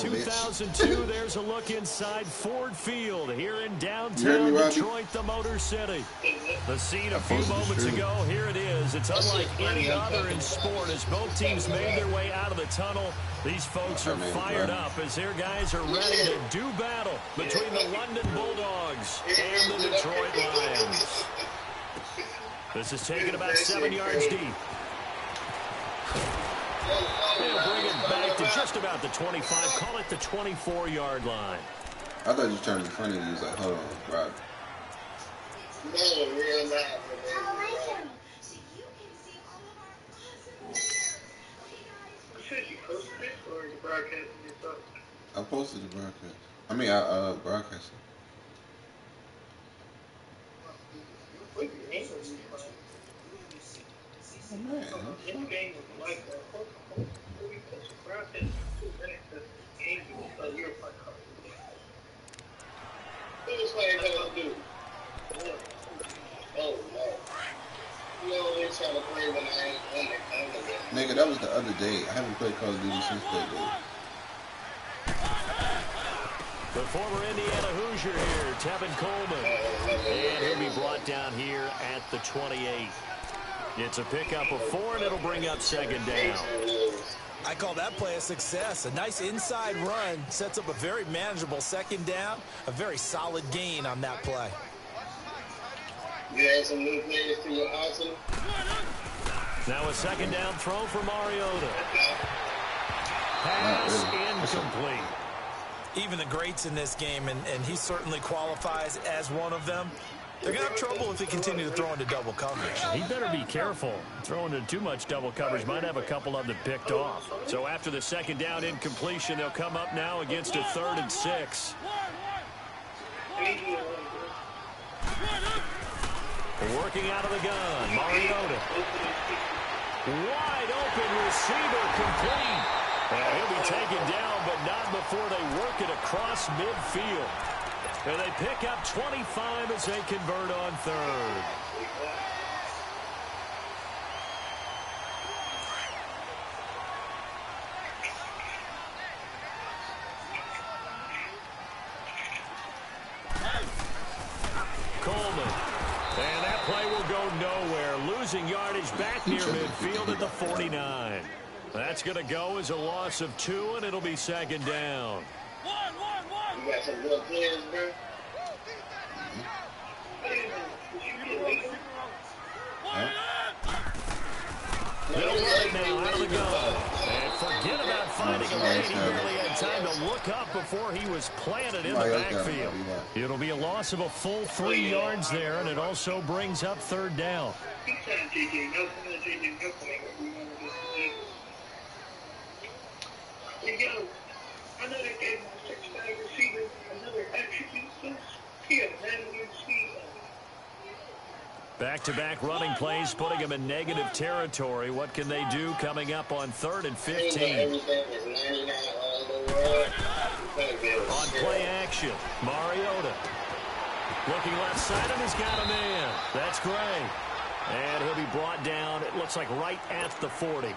2002, there's a look inside Ford Field here in downtown Detroit, the Motor City. The scene a few moments ago, here it is. It's unlike any other in sport as both teams made their way out of the tunnel. These folks are fired up as their guys are ready to do battle between the London Bulldogs and the Detroit Lions. This is taken about 7 yards deep. They'll bring it back to just about the 25. Call it the 24-yard line. I thought you turned in front of you. He was like, hold on, right. No, real loud. I posted the broadcast. I mean, I broadcasted. Oh, man. Nigga, that was the other day. I haven't played Call of Duty since that day. The former Indiana Hoosier here, Tevin Coleman. And he'll be brought down here at the 28. It's a pickup of 4, and it'll bring up second down. I call that play a success. A nice inside run sets up a very manageable second down. A very solid gain on that play. You had some new players to your arsenal. Now a second down throw for Mariota. Pass incomplete. Even the greats in this game, and he certainly qualifies as one of them, they're going to have trouble if they continue to throw into double coverage. He better be careful. Throwing into too much double coverage might have a couple of them picked off. So after the second down incompletion, they'll come up now against a 3rd and 6. Working out of the gun, Mariota. Wide open receiver complete. And he'll be taken down, but not before they work it across midfield. And they pick up 25 as they convert on 3rd. Coleman. And that play will go nowhere. Losing yardage back near midfield at the 49. That's going to go as a loss of 2, and it'll be second down. You got some good players, bro. They'll run it now out of the gun. And forget about finding a lane. He barely had time to look up before he was planted in the backfield. It'll be a loss of a full 3 yards there, and it also brings up 3rd down. Back-to-back running plays, putting them in negative territory. What can they do coming up on 3rd and 15? On play action, Mariota. Looking left side, and he's got a man. That's Gray. And he'll be brought down, it looks like right at the 40.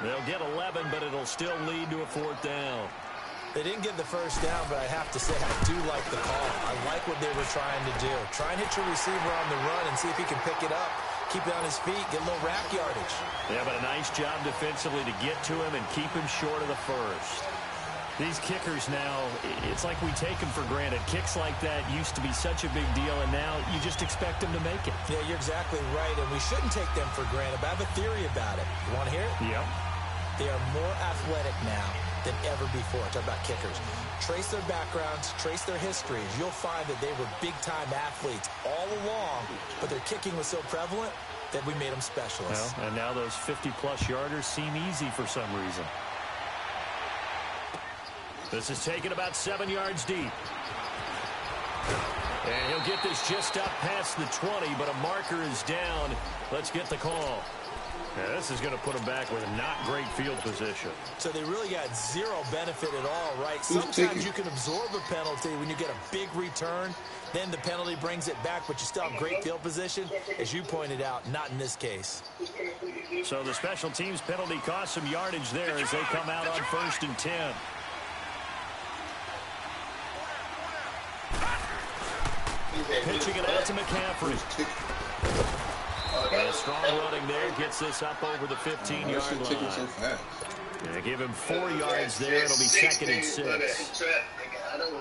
They'll get 11, but it'll still lead to a 4th down. They didn't get the first down, but I have to say I do like the call. I like what they were trying to do. Try and hit your receiver on the run and see if he can pick it up. Keep it on his feet, get a little rack yardage. Yeah, but a nice job defensively to get to him and keep him short of the first. These kickers now, it's like we take them for granted. Kicks like that used to be such a big deal, and now you just expect them to make it. Yeah, you're exactly right, and we shouldn't take them for granted, but I have a theory about it. You want to hear it? Yep. They are more athletic now than ever before. Talk about kickers. Trace their backgrounds, trace their histories. You'll find that they were big-time athletes all along, but their kicking was so prevalent that we made them specialists. Well, and now those 50-plus yarders seem easy for some reason. This is taken about 7 yards deep. And he'll get this just up past the 20, but a marker is down. Let's get the call. Yeah, this is going to put them back with a not great field position. So they really got zero benefit at all, right? Sometimes you can absorb a penalty when you get a big return. Then the penalty brings it back, but you still have great field position. As you pointed out, not in this case. So the special teams penalty cost some yardage there as they come out on 1st and 10. Pitching it out to McCaffrey. And a strong running there gets this up over the 15-yard line. So fast. Yeah, give him 4 yards there. It'll be 2nd and 6.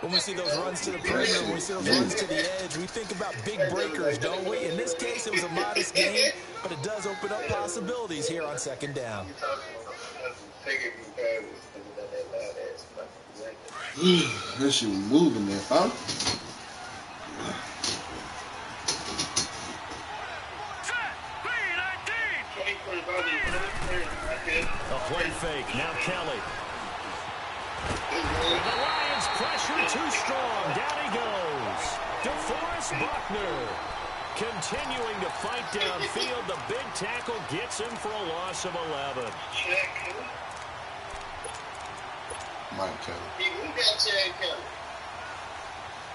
When we see those runs to the perimeter, when we see those runs to the edge, we think about big breakers, don't we? In this case, it was a modest gain, but it does open up possibilities here on 2nd down. That shit was moving there, huh? A play fake. Now Kelly. The Lions pressure too strong. Down he goes. DeForest Buckner continuing to fight downfield. The big tackle gets him for a loss of 11. Mike Kelly.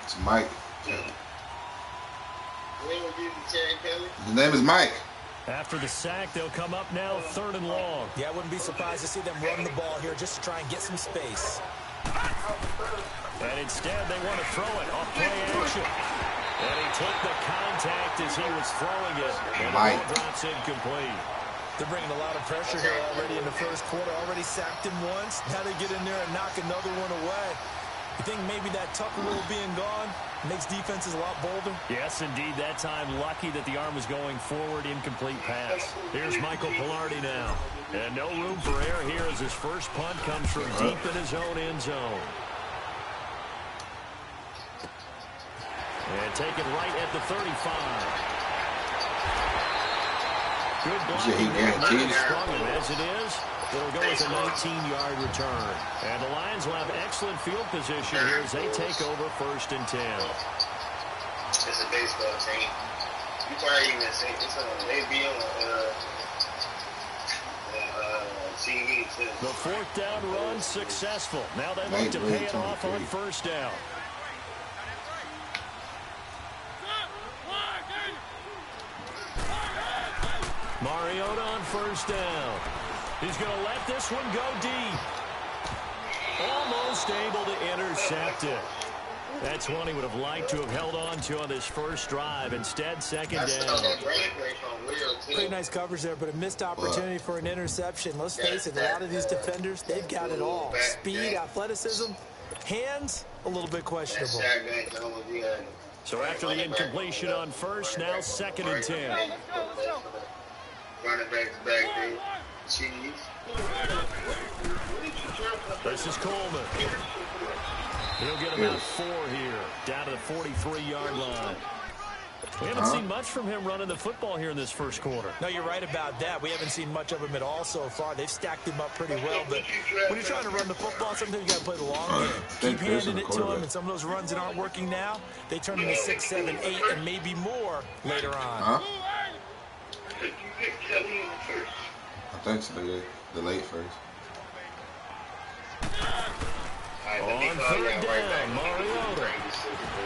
It's Mike Kelly. His name is Mike. After the sack, they'll come up now 3rd and long. Yeah, I wouldn't be surprised to see them run the ball here just to try and get some space. And instead, they want to throw it off play action. And he took the contact as he was throwing it. And the ball drops incomplete. They're bringing a lot of pressure here already in the first quarter. Already sacked him once. Now they get in there and knock another one away. You think maybe that Tucker rule being gone makes defenses a lot bolder? Yes, indeed. That time, lucky that the arm was going forward. Incomplete pass. Here's Michael Pilardi now. And no room for error here as his first punt comes from deep in his own end zone. And taken right at the 35. Good blocking there. Sprung him as it is. It'll go as a 19-yard return. And the Lions will have excellent field position here as they take over 1st and 10. It's a baseball team. You probably even say it's they be on TV too. The 4th down run successful. Now they look to pay it off on 1st down. Mariota on 1st down. He's going to let this one go deep. Almost able to intercept it. That's one he would have liked to have held on to on this first drive. Instead, 2nd down. Pretty nice coverage there, but a missed opportunity for an interception. Let's face it, a lot of these defenders, they've got it all. Speed, athleticism, hands, a little bit questionable. So after the incompletion on 1st, now 2nd and 10. Running back there. Cheese. This is Coleman. He'll get about 4 here, down to the 43-yard line. We haven't seen much from him running the football here in this first quarter. No, you're right about that. We haven't seen much of him at all so far. They've stacked him up pretty well, but when you're trying to run the football, sometimes you got to play the long game. Keep handing it to him, and some of those runs that aren't working now, they turn into 6, 7, 8, and maybe more later on. I think so, yeah. The late first. On 3rd down, Mariota.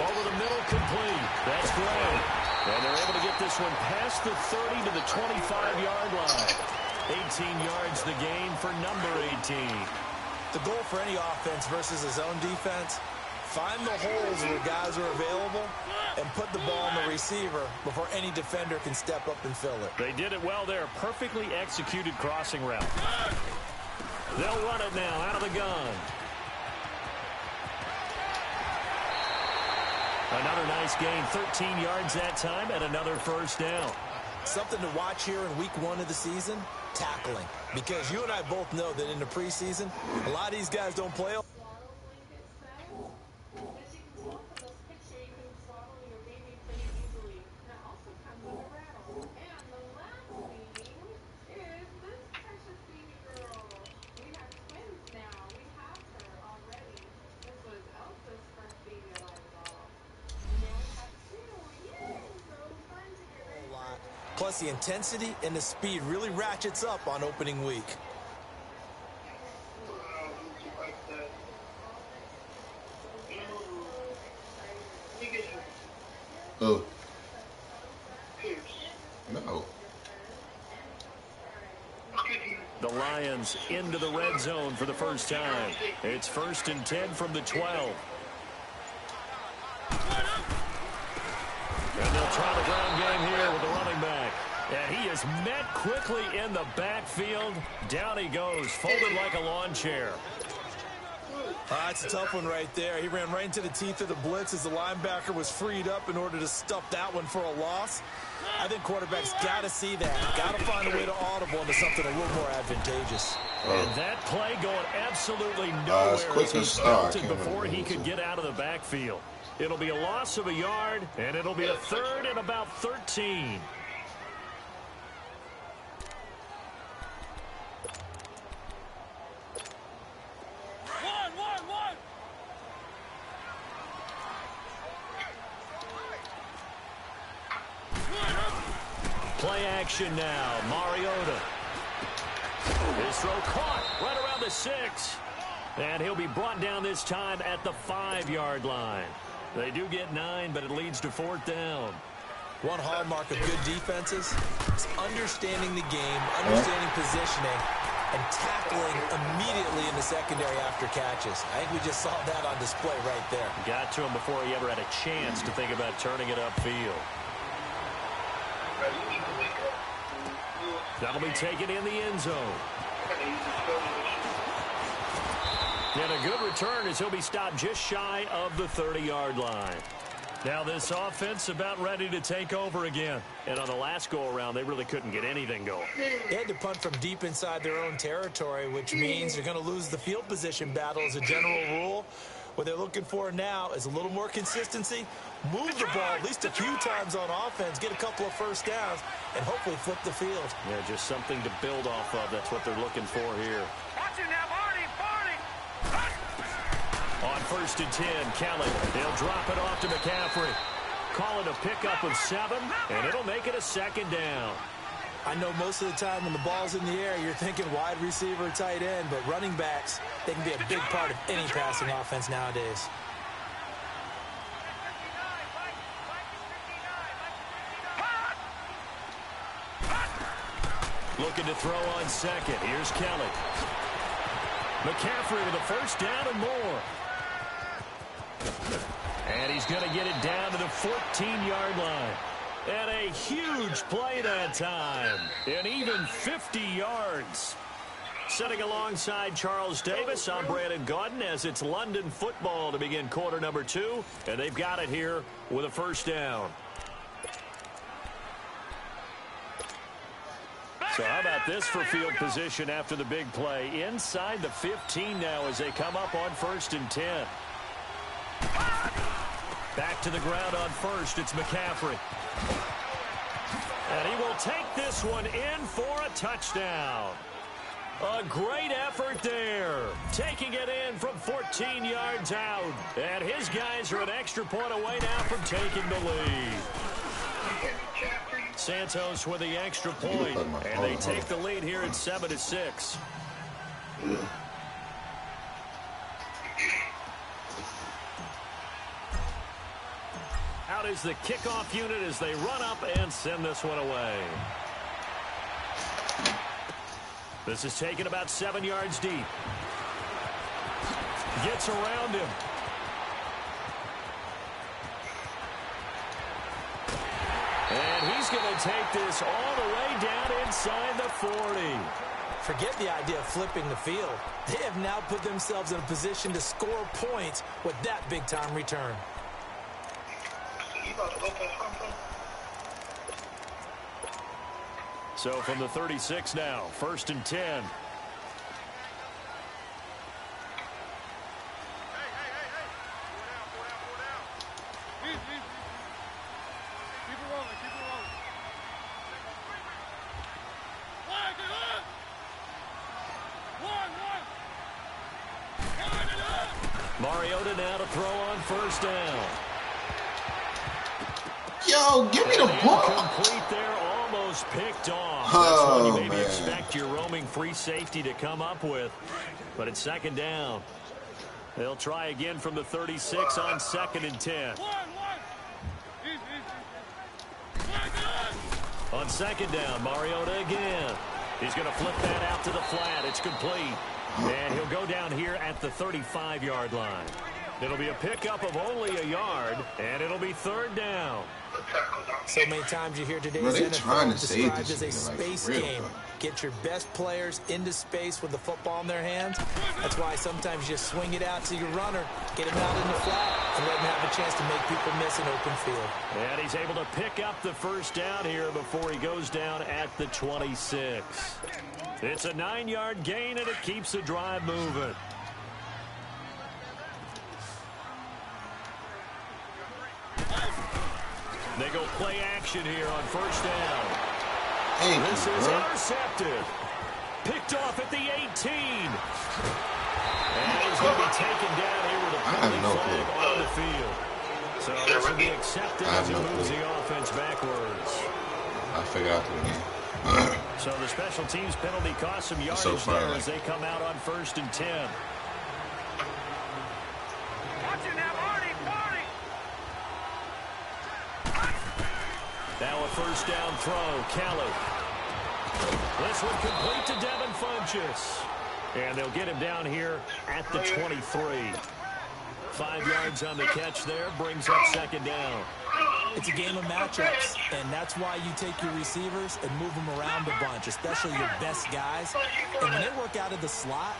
Over the middle, complete. That's great. And they're able to get this one past the 30 to the 25-yard line. 18 yards the gain for number 18. The goal for any offense versus his own defense, find the holes where guys are available and put the ball on the receiver before any defender can step up and fill it. They did it well there. Perfectly executed crossing route. They'll run it now out of the gun. Another nice gain, 13 yards that time, and another 1st down. Something to watch here in week 1 of the season, tackling. Because you and I both know that in the preseason, a lot of these guys don't play. Plus, the intensity and the speed really ratchets up on opening week. Oh. No. The Lions into the red zone for the first time. It's 1st and 10 from the 12. And they'll try the ground game here with the running back. And he is met quickly in the backfield. Down he goes, folded like a lawn chair. It's a tough one right there. He ran right into the teeth of the blitz as the linebacker was freed up in order to stuff that one for a loss. I think quarterbacks got to see that. Got to find a way to audible into something a little more advantageous. And that play going absolutely nowhere as he bolted before he could get out of the backfield. It'll be a loss of a yard, and it'll be a third and about 13. Play action now. Mariota. His throw caught right around the 6. And he'll be brought down this time at the 5-yard line. They do get 9, but it leads to 4th down. One hallmark of good defenses is understanding the game, understanding positioning, and tackling immediately in the secondary after catches. I think we just saw that on display right there. Got to him before he ever had a chance to think about turning it upfield. That'll be taken in the end zone. And a good return as he'll be stopped just shy of the 30-yard line. Now this offense about ready to take over again. And on the last go-around, they really couldn't get anything going. They had to punt from deep inside their own territory, which means they're going to lose the field position battle as a general rule. What they're looking for now is a little more consistency, move the ball at least a few times on offense, get a couple of first downs, and hopefully flip the field. Yeah, just something to build off of. That's what they're looking for here. Watch it now, Barney. On 1st and 10, Kelly. They'll drop it off to McCaffrey. Call it a pickup of 7, and it'll make it a 2nd down. I know most of the time when the ball's in the air, you're thinking wide receiver, tight end, but running backs, they can be a big part of any passing offense nowadays. Looking to throw on 2nd. Here's Kelly. McCaffrey with a 1st down and more. And he's going to get it down to the 14-yard line. And a huge play that time. And even 50 yards. Sitting alongside Charles Davis, I'm Brandon Gaudin as it's London football to begin quarter number 2. And they've got it here with a 1st down. So how about this for field position after the big play? Inside the 15 now as they come up on 1st and 10. Back to the ground on 1st. It's McCaffrey. And he will take this one in for a touchdown. A great effort there. Taking it in from 14 yards out. And his guys are an extra point away now from taking the lead. Santos with the extra point. And they take the lead here at 7-6. Out is the kickoff unit as they run up and send this one away. This is taken about 7 yards deep. Gets around him. And he's going to take this all the way down inside the 40. Forget the idea of flipping the field. They have now put themselves in a position to score points with that big-time return. So from the 36 now, 1st and 10. Mariota now to throw on 1st down. Yo, give me the ball. Complete there, almost picked off. That's one you maybe expect your roaming free safety to come up with. But it's 2nd down. They'll try again from the 36 on 2nd and 10. On 2nd down, Mariota again. He's going to flip that out to the flat. It's complete. And he'll go down here at the 35-yard line. It'll be a pickup of only a yard, and it'll be 3rd down. So many times you hear today's NFL NFL described as a space game. Get your best players into space with the football in their hands. That's why sometimes you just swing it out to your runner, get him out in the flat, and let him have a chance to make people miss an open field. And he's able to pick up the first down here before he goes down at the 26. It's a 9-yard gain, and it keeps the drive moving. They go play action here on first down. This is intercepted. Picked off at the 18. And he's going to be taken down here with a penalty flag on the field. So this will be accepted as he moves the offense backwards. I figured out the game. So the special teams penalty cost some yardage there as they come out on 1st and 10. Now a first down throw, Kelly. This one complete to Devin Funchess. And they'll get him down here at the 23. 5 yards on the catch there, brings up second down. It's a game of matchups, and that's why you take your receivers and move them around a bunch, especially your best guys. And when they work out of the slot,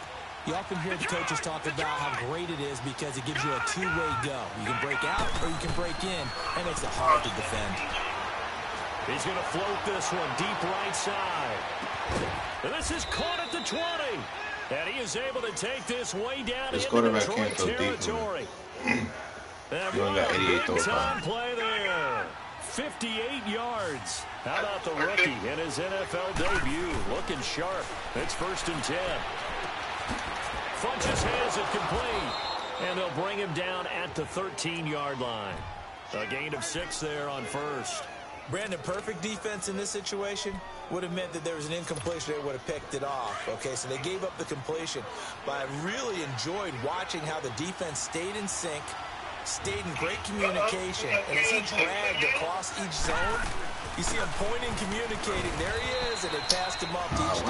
you often hear the coaches talk about how great it is because it gives you a two-way go. You can break out or you can break in. That makes it hard to defend. He's going to float this one deep right side. And this is caught at the 20. And he is able to take this way down into Detroit territory. And what a big-time play there. 58 yards. How about the rookie in his NFL debut? Looking sharp. It's 1st and 10. Funchess has it complete. And they'll bring him down at the 13-yard line. A gain of 6 there on first. Brandon, perfect defense in this situation would have meant that there was an incompletion. They would have picked it off. Okay, so they gave up the completion. But I really enjoyed watching how the defense stayed in sync, stayed in great communication. And as he dragged across each zone, you see him pointing, communicating. There he is, and they passed him off to each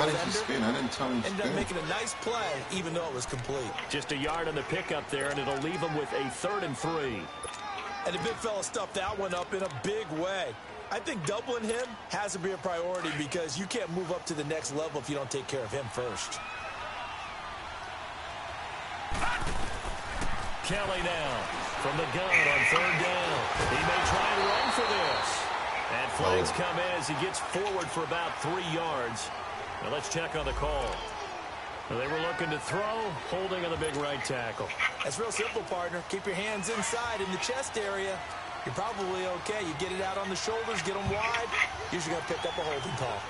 defender. Ended up making a nice play, even though it was complete. Just a yard on the pickup there, and it'll leave him with a 3rd and 3. And the big fella stuffed that one up in a big way. I think doubling him has to be a priority because you can't move up to the next level if you don't take care of him first. Kelly now from the gun on 3rd down. He may try and run for this. And flags come in as he gets forward for about 3 yards. Now let's check on the call. They were looking to throw, holding on the big right tackle. That's real simple, partner. Keep your hands inside in the chest area. You're probably okay. You get it out on the shoulders, get them wide. Usually going to pick up a holding call.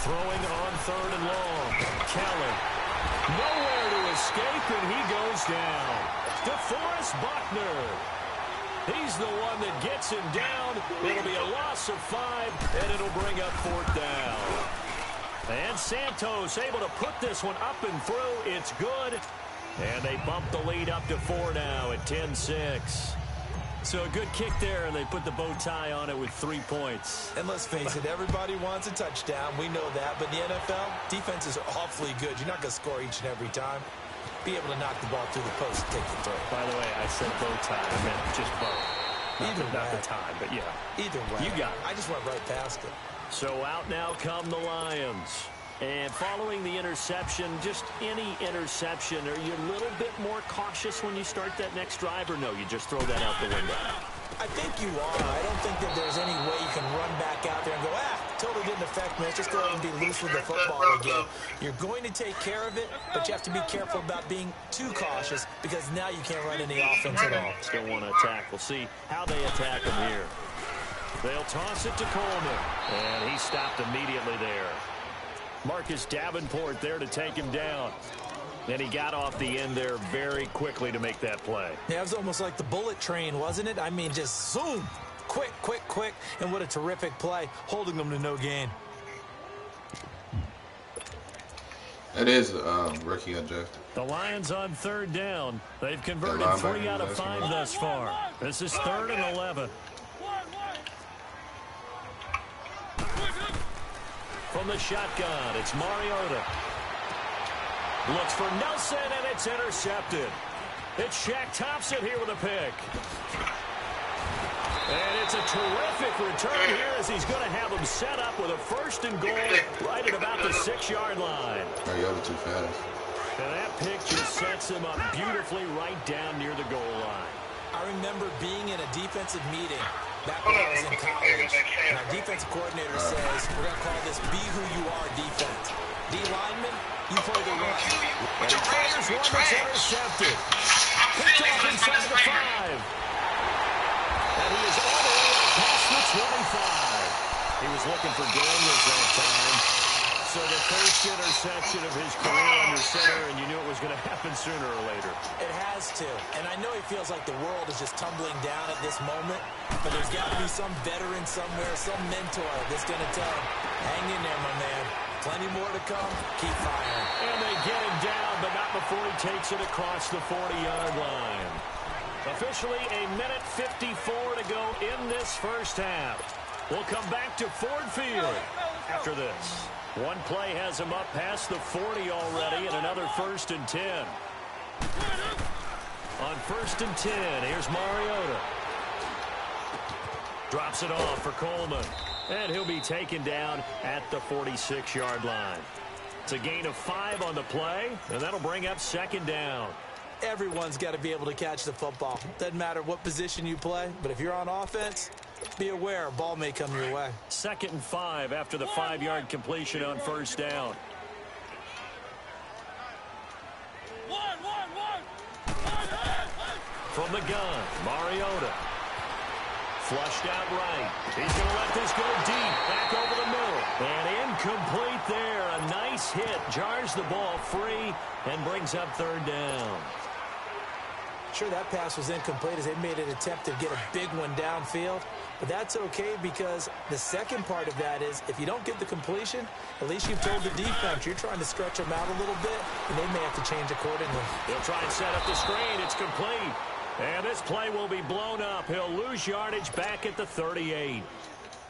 Throwing on 3rd and long. Kelly. Nowhere to escape, and he goes down. DeForest Buckner. He's the one that gets him down. It'll be a loss of 5, and it'll bring up 4th down. And Santos able to put this one up and through. It's good. And they bump the lead up to 4 now at 10-6. So a good kick there, and they put the bow tie on it with 3 points. And let's face it, everybody wants a touchdown. We know that. But in the NFL, defenses are awfully good. You're not going to score each and every time. Be able to knock the ball through the post and take the throw. By the way, I said bow tie. I meant just bow. Not the tie, but yeah. Either way. You got it. I just went right past it. So out now come the Lions. And following the interception, just any interception, are you a little bit more cautious when you start that next drive, or no, you just throw that out the window? I think you are. I don't think that there's any way you can run back out there and go, totally didn't affect me. Let's just go ahead and be loose with the football again. You're going to take care of it, but you have to be careful about being too cautious because now you can't run any offense at all. Still want to attack. We'll see how they attack him here. They'll toss it to Coleman, and he stopped immediately there. Marcus Davenport there to take him down. And he got off the end there very quickly to make that play. Yeah, it was almost like the bullet train, wasn't it? I mean, just zoom. Quick, quick, quick. And what a terrific play, holding them to no gain. It is rookie undrafted. The Lions on 3rd down. They've converted 3 out of 5 thus far. This is 3rd and 11. From the shotgun, it's Mariota. Looks for Nelson, and it's intercepted. It's Shaq Thompson here with a pick. And it's a terrific return here as he's going to have him set up with a 1st and goal right at about the 6-yard line. Mariota too fast. And that pick just sets him up beautifully right down near the goal line. I remember being in a defensive meeting back when I was in college. And our defensive coordinator says, we're going to call this be who you are defense. D lineman, you play the run. And he fires one that's intercepted. Picked off inside the 5. And he is all the way up past the 25. He was looking for Daniels that time. So the first interception of his career under center, and you knew it was going to happen sooner or later. It has to. And I know he feels like the world is just tumbling down at this moment, but there's got to be some veteran somewhere, some mentor that's going to tell him, hang in there, my man. Plenty more to come. Keep firing. And they get him down, but not before he takes it across the 40-yard line. Officially, a minute 54 to go in this first half. We'll come back to Ford Field after this. One play has him up past the 40 already, and another 1st and 10. On 1st and 10, here's Mariota. Drops it off for Coleman. And he'll be taken down at the 46-yard line. It's a gain of 5 on the play, and that'll bring up 2nd down. Everyone's got to be able to catch the football. Doesn't matter what position you play, but if you're on offense, be aware a ball may come your way. 2nd and 5 after the 5-yard completion on 1st down. From the gun, Mariota. Flushed out right. He's going to let this go deep. Back over the middle. And incomplete there. A nice hit. Jars the ball free and brings up 3rd down. Sure, that pass was incomplete as they made an attempt to get a big one downfield. But that's okay because the second part of that is if you don't get the completion, at least you've told the defense you're trying to stretch them out a little bit, and they may have to change accordingly. He'll try and set up the screen. It's complete. And this play will be blown up. He'll lose yardage back at the 38.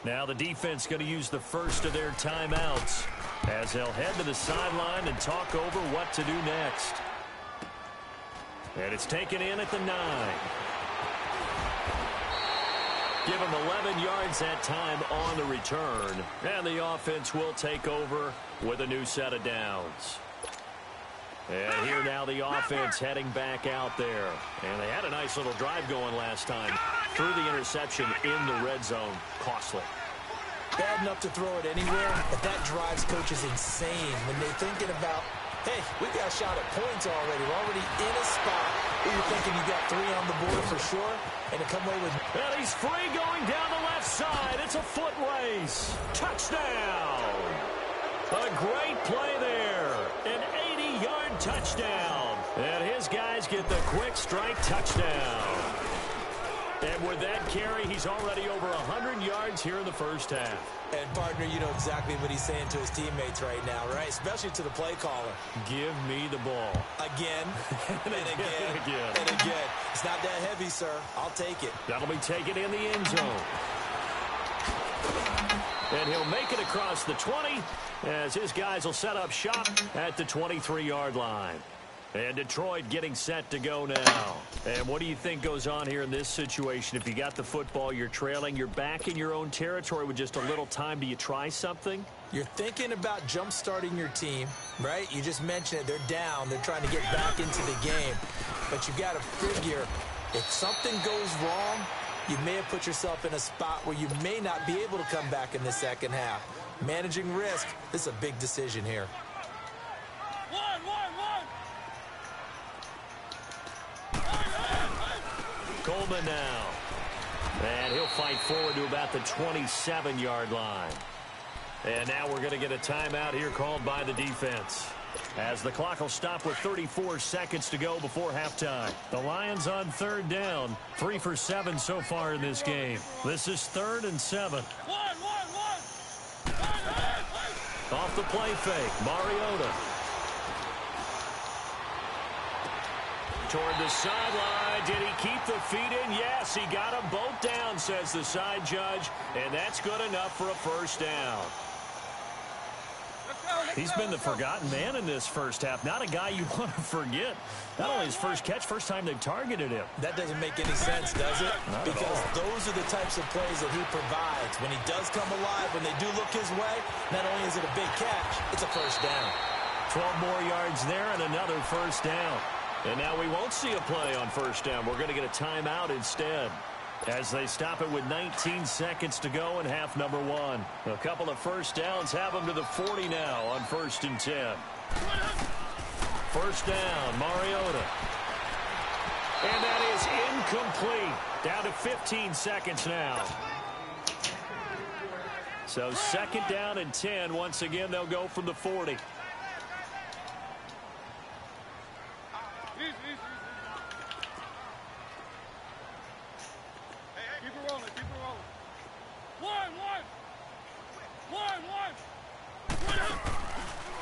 Now the defense going to use the first of their timeouts as they'll head to the sideline and talk over what to do next. And it's taken in at the 9. Give him 11 yards that time on the return. And the offense will take over with a new set of downs. And here now the offense heading back out there. And they had a nice little drive going last time. Through the interception in the red zone. Costly. Bad enough to throw it anywhere, but that drives coaches insane when they're thinking about, hey, we've got a shot at points already. We're already in a spot where you're thinking you got 3 on the board for sure, and to come away with... And he's free going down the left side. It's a foot race. Touchdown. A great play there. An 80-yard touchdown. And his guys get the quick strike touchdown. And with that carry, he's already over 100 yards here in the first half. And, partner, you know exactly what he's saying to his teammates right now, right? Especially to the play caller. Give me the ball. Again, and again, and again. It's not that heavy, sir. I'll take it. That'll be taken in the end zone. And he'll make it across the 20 as his guys will set up shop at the 23-yard line. And Detroit getting set to go now. And what do you think goes on here in this situation? If you got the football, you're trailing, you're back in your own territory with just a little time. Do you try something? You're thinking about jump-starting your team, right? You just mentioned it. They're down. They're trying to get back into the game. But you got to figure if something goes wrong, you may have put yourself in a spot where you may not be able to come back in the second half. Managing risk, this is a big decision here. Coleman now. And he'll fight forward to about the 27-yard line. And now we're going to get a timeout here called by the defense. As the clock will stop with 34 seconds to go before halftime. The Lions on 3rd down. 3 for 7 so far in this game. This is 3rd and 7. Off the play fake. Mariota. Toward the sideline. Did he keep the feet in? Yes, he got them both down, says the side judge. And that's good enough for a first down. He's been the forgotten man in this first half. Not a guy you want to forget. Not only his first catch, first time they've targeted him. That doesn't make any sense, does it? Not because those are the types of plays that he provides. When he does come alive, when they do look his way, not only is it a big catch, it's a first down. 12 more yards there and another first down. And now we won't see a play on first down. We're going to get a timeout instead, as they stop it with 19 seconds to go in half number one. A couple of first downs have them to the 40 now on 1st and 10. First down, Mariota. And that is incomplete. Down to 15 seconds now. So 2nd down and 10. Once again, they'll go from the 40.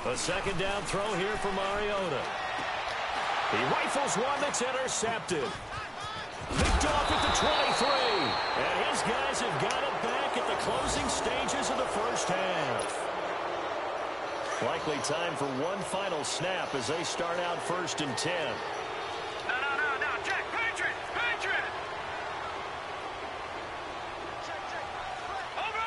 A 2nd down throw here for Mariota. He rifles one that's intercepted. Picked off at the 23. And his guys have got it back at the closing stages of the first half. Likely time for one final snap as they start out 1st and 10. No, check, Patriot. Over.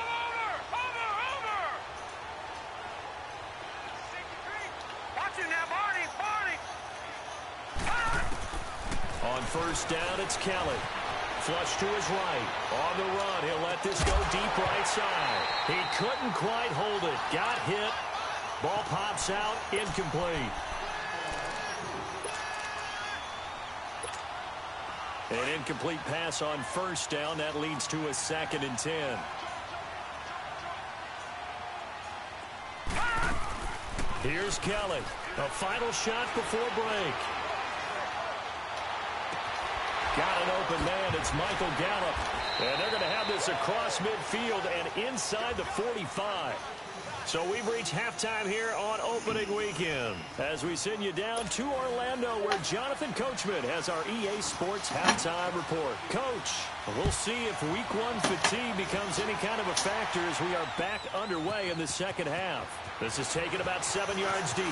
Watch it now, Barney. On 1st down, it's Kelly. Flush to his right. On the run, he'll let this go deep right side. He couldn't quite hold it. Got hit. Ball pops out, incomplete. An incomplete pass on 1st down. That leads to a 2nd and 10. Here's Kelly. A final shot before break. Got an open man. It's Michael Gallup. And they're going to have this across midfield and inside the 45. So we've reached halftime here on opening weekend as we send you down to Orlando, where Jonathan Coachman has our EA Sports halftime report. Coach, we'll see if week 1 fatigue becomes any kind of a factor as we are back underway in the second half. This is taken about 7 yards deep.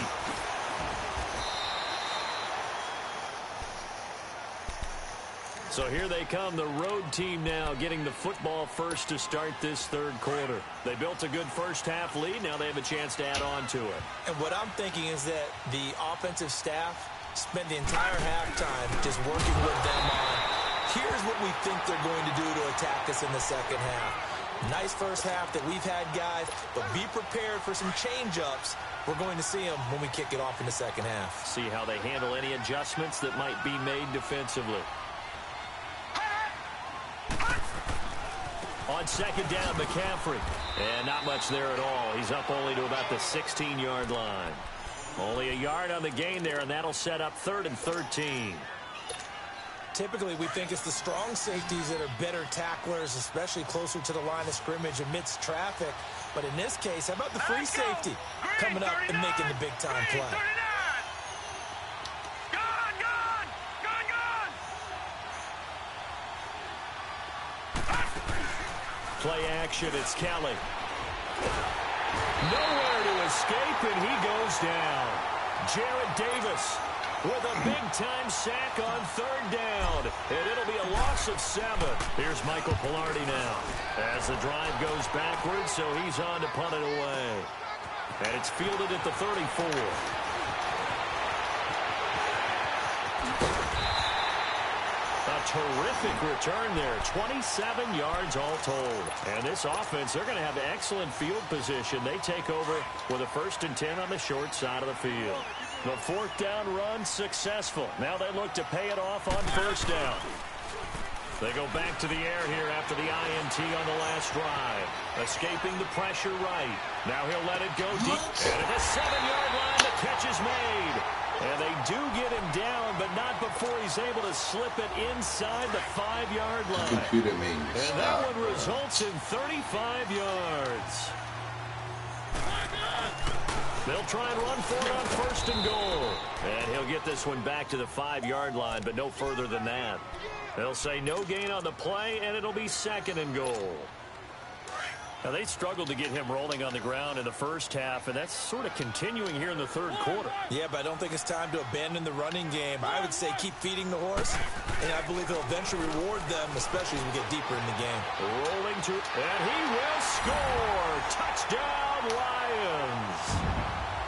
So here they come, the road team now getting the football first to start this 3rd quarter. They built a good first half lead. Now they have a chance to add on to it. And what I'm thinking is that the offensive staff spent the entire halftime just working with them on, here's what we think they're going to do to attack us in the second half. Nice first half that we've had, guys, but be prepared for some change-ups. We're going to see them when we kick it off in the second half. See how they handle any adjustments that might be made defensively. On 2nd down, McCaffrey. And not much there at all. He's up only to about the 16-yard line. Only a yard on the gain there, and that'll set up 3rd and 13. Typically, we think it's the strong safeties that are better tacklers, especially closer to the line of scrimmage amidst traffic. But in this case, how about the free safety coming up and making the big-time play? Play action, it's Kelly. Nowhere to escape, and he goes down. Jarrett Davis with a big-time sack on 3rd down. And it'll be a loss of 7. Here's Michael Pilardi now as the drive goes backwards, so he's on to punt it away. And it's fielded at the 34. A terrific return there. 27 yards all told. And this offense, they're going to have excellent field position. They take over with a 1st and 10 on the short side of the field. The 4th down run successful. Now they look to pay it off on 1st down. They go back to the air here after the INT on the last drive. Escaping the pressure right. Now he'll let it go deep. And at the 7-yard line, the catch is made. And they do get him down, but not before he's able to slip it inside the 5-yard line. And that one results in 35 yards. They'll try and run for it on 1st and goal. And he'll get this one back to the 5-yard line, but no further than that. They'll say no gain on the play, and it'll be 2nd and goal. Now, they struggled to get him rolling on the ground in the first half, and that's sort of continuing here in the third quarter. Yeah, but I don't think it's time to abandon the running game. I would say keep feeding the horse, and I believe he'll eventually reward them, especially as we get deeper in the game. Rolling to, and he will score. Touchdown, Lions.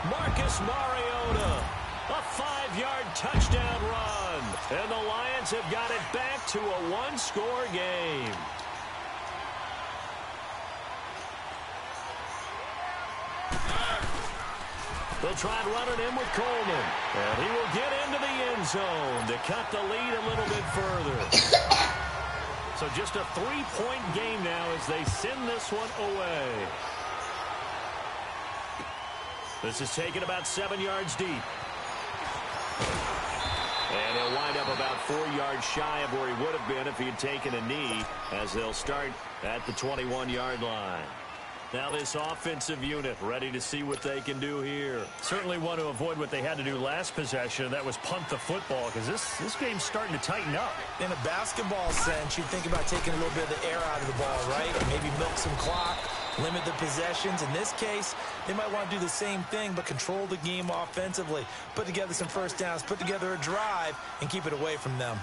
Marcus Mariota, a 5-yard touchdown run. And the Lions have got it back to a one-score game. They'll try and run it in with Coleman. And he will get into the end zone to cut the lead a little bit further. So just a 3-point game now as they send this one away. This is taken about 7 yards deep. And he'll wind up about 4 yards shy of where he would have been if he had taken a knee, as they'll start at the 21-yard line. Now this offensive unit ready to see what they can do here. Certainly want to avoid what they had to do last possession. That was punt the football, because this game's starting to tighten up. In a basketball sense, you think about taking a little bit of the air out of the ball, right? Maybe milk some clock, limit the possessions. In this case, they might want to do the same thing, but control the game offensively. Put together some first downs, put together a drive, and keep it away from them.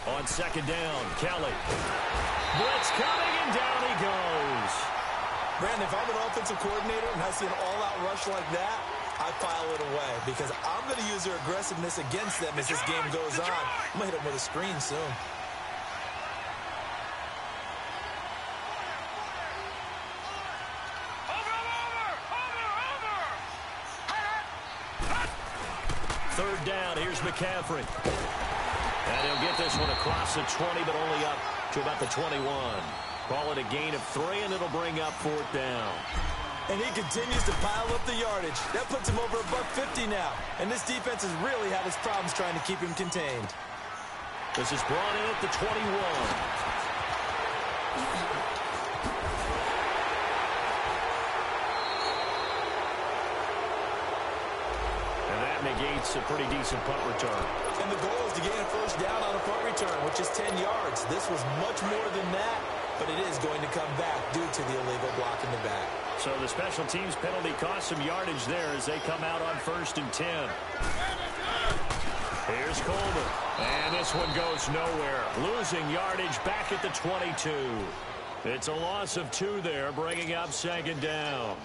On second down, Kelly. Blitz coming, and down he goes. Brandon, if I'm an offensive coordinator and I see an all-out rush like that, I file it away because I'm going to use their aggressiveness against them as this game goes on. I'm going to hit them with a screen soon. Third down, here's McCaffrey. And he'll get this one across the 20, but only up to about the 21. Call it a gain of 3, and it'll bring up fourth down. And he continues to pile up the yardage. That puts him over $150 now. And this defense has really had its problems trying to keep him contained. This is brought in at the 21. Negates a pretty decent punt return. And the goal is to gain a first down on a punt return, which is 10 yards. This was much more than that, but it is going to come back due to the illegal block in the back. So the special teams penalty cost some yardage there as they come out on 1st and 10. Here's Coleman. And this one goes nowhere. Losing yardage back at the 22. It's a loss of 2 there, bringing up second down.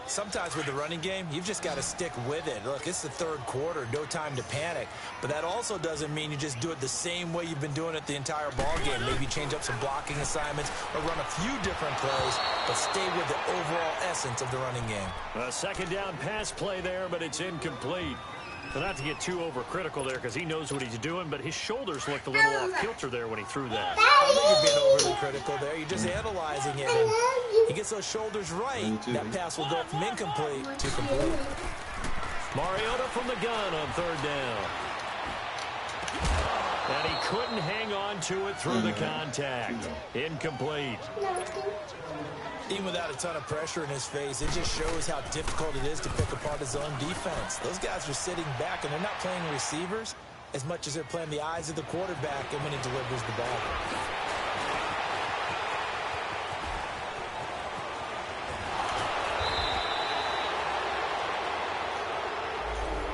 Sometimes with the running game, you've just got to stick with it. Look, it's the third quarter, no time to panic. But that also doesn't mean you just do it the same way you've been doing it the entire ball game. Maybe change up some blocking assignments or run a few different plays, but stay with the overall essence of the running game. A second down pass play there, but it's incomplete. So not to get too overcritical there because he knows what he's doing, but his shoulders looked a little off kilter there when he threw that. I think you're being overly critical there. You're just analyzing it. And he gets those shoulders right, that pass will go from incomplete to complete. Mariota from the gun on third down. And he couldn't hang on to it through the contact. Incomplete. Even without a ton of pressure in his face, it just shows how difficult it is to pick apart his own defense. Those guys are sitting back, and they're not playing receivers as much as they're playing the eyes of the quarterback and when he delivers the ball.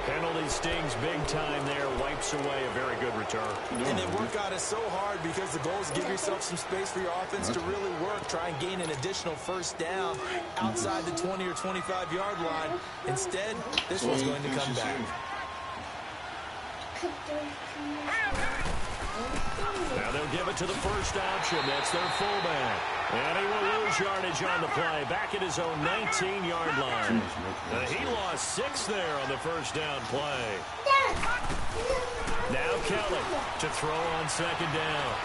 Penalty stings big time there, wipes away a very good return. And they work on it so hard because the goal is give yourself some space for your offense to really work. Try and gain an additional first down outside the 20 or 25-yard line. Instead, this one's going to come back. Now they'll give it to the first option. That's their fullback. And he will lose yardage on the play. Back at his own 19-yard line. He lost 6 there on the first down play. Now Kelly to throw on second down.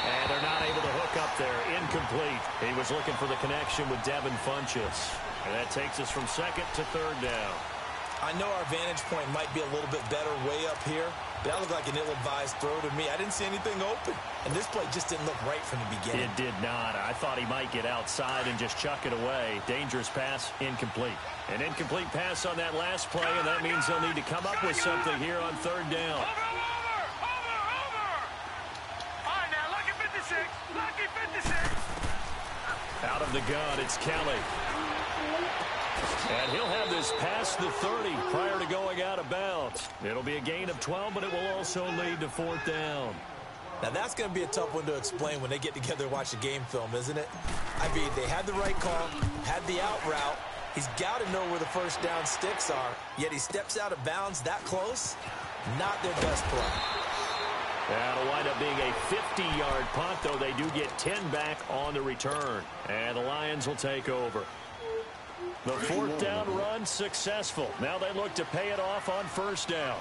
And they're not able to hook up there. Incomplete. He was looking for the connection with Devin Funchess. And that takes us from second to third down. I know our vantage point might be a little bit better way up here, That looked like an ill-advised throw to me. I didn't see anything open. And this play just didn't look right from the beginning. It did not. I thought he might get outside and just chuck it away. Dangerous pass, incomplete. An incomplete pass on that last play, and that means they'll need to come up with something here on third down. Over! All right, now, lucky 56. Lucky 56. Out of the gun, it's Kelly. And he'll have this past the 30 prior to going out of bounds. It'll be a gain of 12, but it will also lead to fourth down. Now, that's going to be a tough one to explain when they get together and watch the game film, isn't it? I mean, they had the right call, had the out route. He's got to know where the first down sticks are, yet he steps out of bounds that close. Not their best play. That'll wind up being a 50-yard punt, though they do get 10 back on the return. And the Lions will take over. The fourth down run successful. Now they look to pay it off on first down.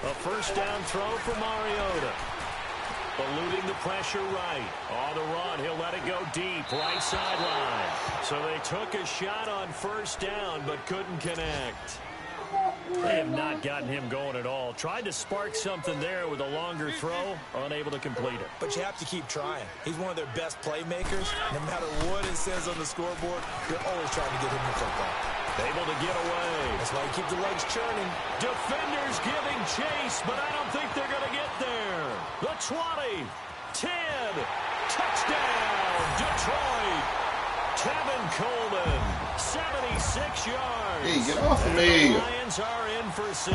A first down throw for Mariota. Eluding the pressure right. On the run, he'll let it go deep, right sideline. So they took a shot on first down, but couldn't connect. They have not gotten him going at all. Tried to spark something there with a longer throw, unable to complete it. But you have to keep trying. He's one of their best playmakers. No matter what it says on the scoreboard, they're always trying to get him the football. Able to get away. That's why you keep the legs churning. Defenders giving chase, but I don't think they're going to get there. The 20, 10, touchdown, Detroit. Tevin Coleman, 76 yards. Hey, get off of me. The Lions are in for 6.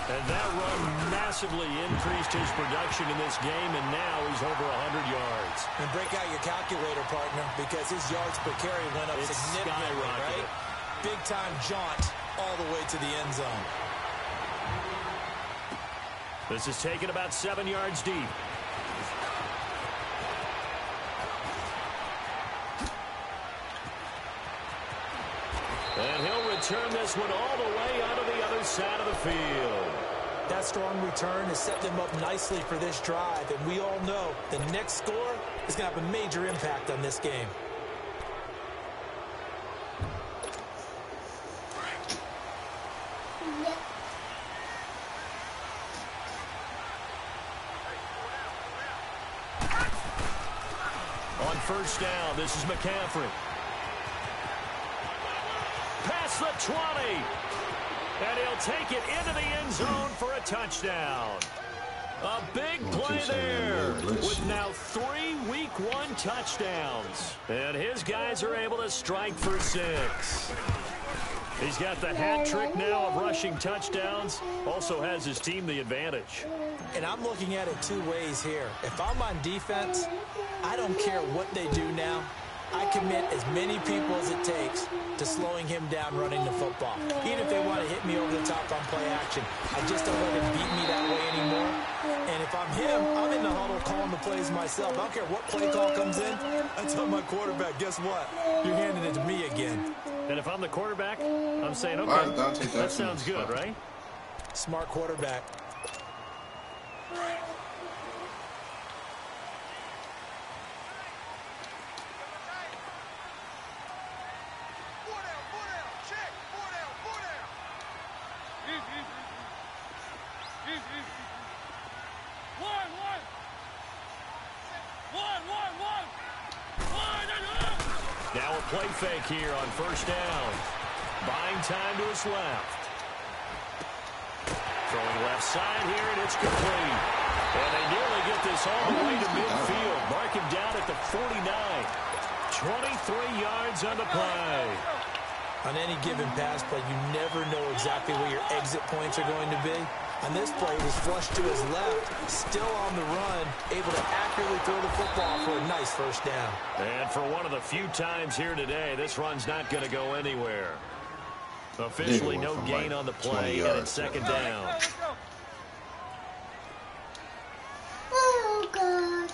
And that run massively increased his production in this game, and now he's over 100 yards. And break out your calculator, partner, because his yards per carry went up significantly, right? Big-time jaunt all the way to the end zone. This is taken about 7 yards deep. And he'll return this one all the way onto the other side of the field. That strong return has set them up nicely for this drive, and we all know the next score is going to have a major impact on this game. On first down, this is McCaffrey. Past the 20. And he'll take it into the end zone for a touchdown. A big play there with now 3 Week 1 touchdowns. And his guys are able to strike for 6. He's got the hat trick now of rushing touchdowns. Also has his team the advantage. And I'm looking at it 2 ways here. If I'm on defense, I don't care what they do now. I commit as many people as it takes to slowing him down running the football. Even if they want to hit me over the top on play action, I just don't let him beat me that way anymore. And if I'm him, I'm in the huddle calling the plays myself. I don't care what play call comes in. I tell my quarterback, guess what? You're handing it to me again. And if I'm the quarterback, I'm saying, okay, that sounds good, right? Smart quarterback. Now a play fake here on first down. Buying time to his left. Throwing left side here, and it's complete. And they nearly get this all the way to midfield. Mark him down at the 49. 23 yards on the play. On any given pass play, you never know exactly where your exit points are going to be. On this play, he was flushed to his left, still on the run, able to accurately throw the football for a nice first down. And for one of the few times here today, this run's not going to go anywhere. Officially no gain on the play, and it's second down. Oh, gosh.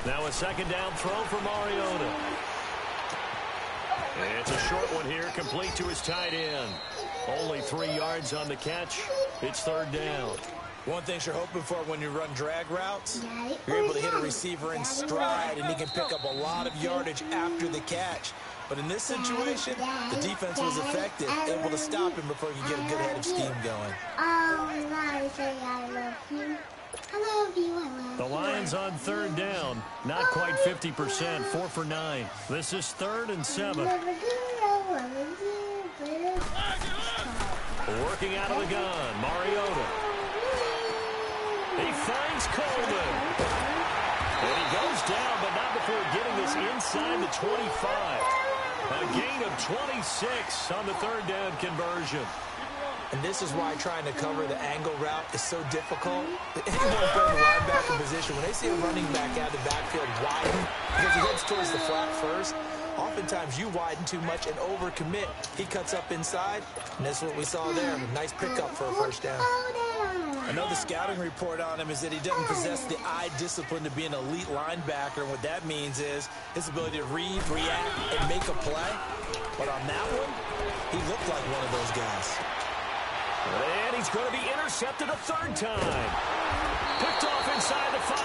Now a second down throw for Mariota. And it's a short one here, complete to his tight end. Only 3 yards on the catch. It's third down. One thing you're hoping for when you run drag routes, you're able to hit a receiver in stride, and he can pick up a lot of yardage after the catch. But in this situation, the defense was effective, able to stop him before he could get a good head of steam going. I say I love you. I love you, I love you. The Lions on third down. Not quite 50%, 4 for 9. This is 3rd and 7. Working out of the gun, Mariota. He finds Coleman. And he goes down, but not before getting this inside the 25. A gain of 26 on the 3rd down conversion. And this is why trying to cover the angle route is so difficult. Anyone playing the linebacker position, when they see a running back out of the backfield widen, because he heads towards the flat first, oftentimes you widen too much and overcommit. He cuts up inside, and that's what we saw there. A nice pickup for a first down. I know the scouting report on him is that he doesn't possess the eye discipline to be an elite linebacker, and what that means is his ability to read, react, and make a play. But on that one, he looked like one of those guys. And he's going to be intercepted a 3rd time. Picked off inside the 5.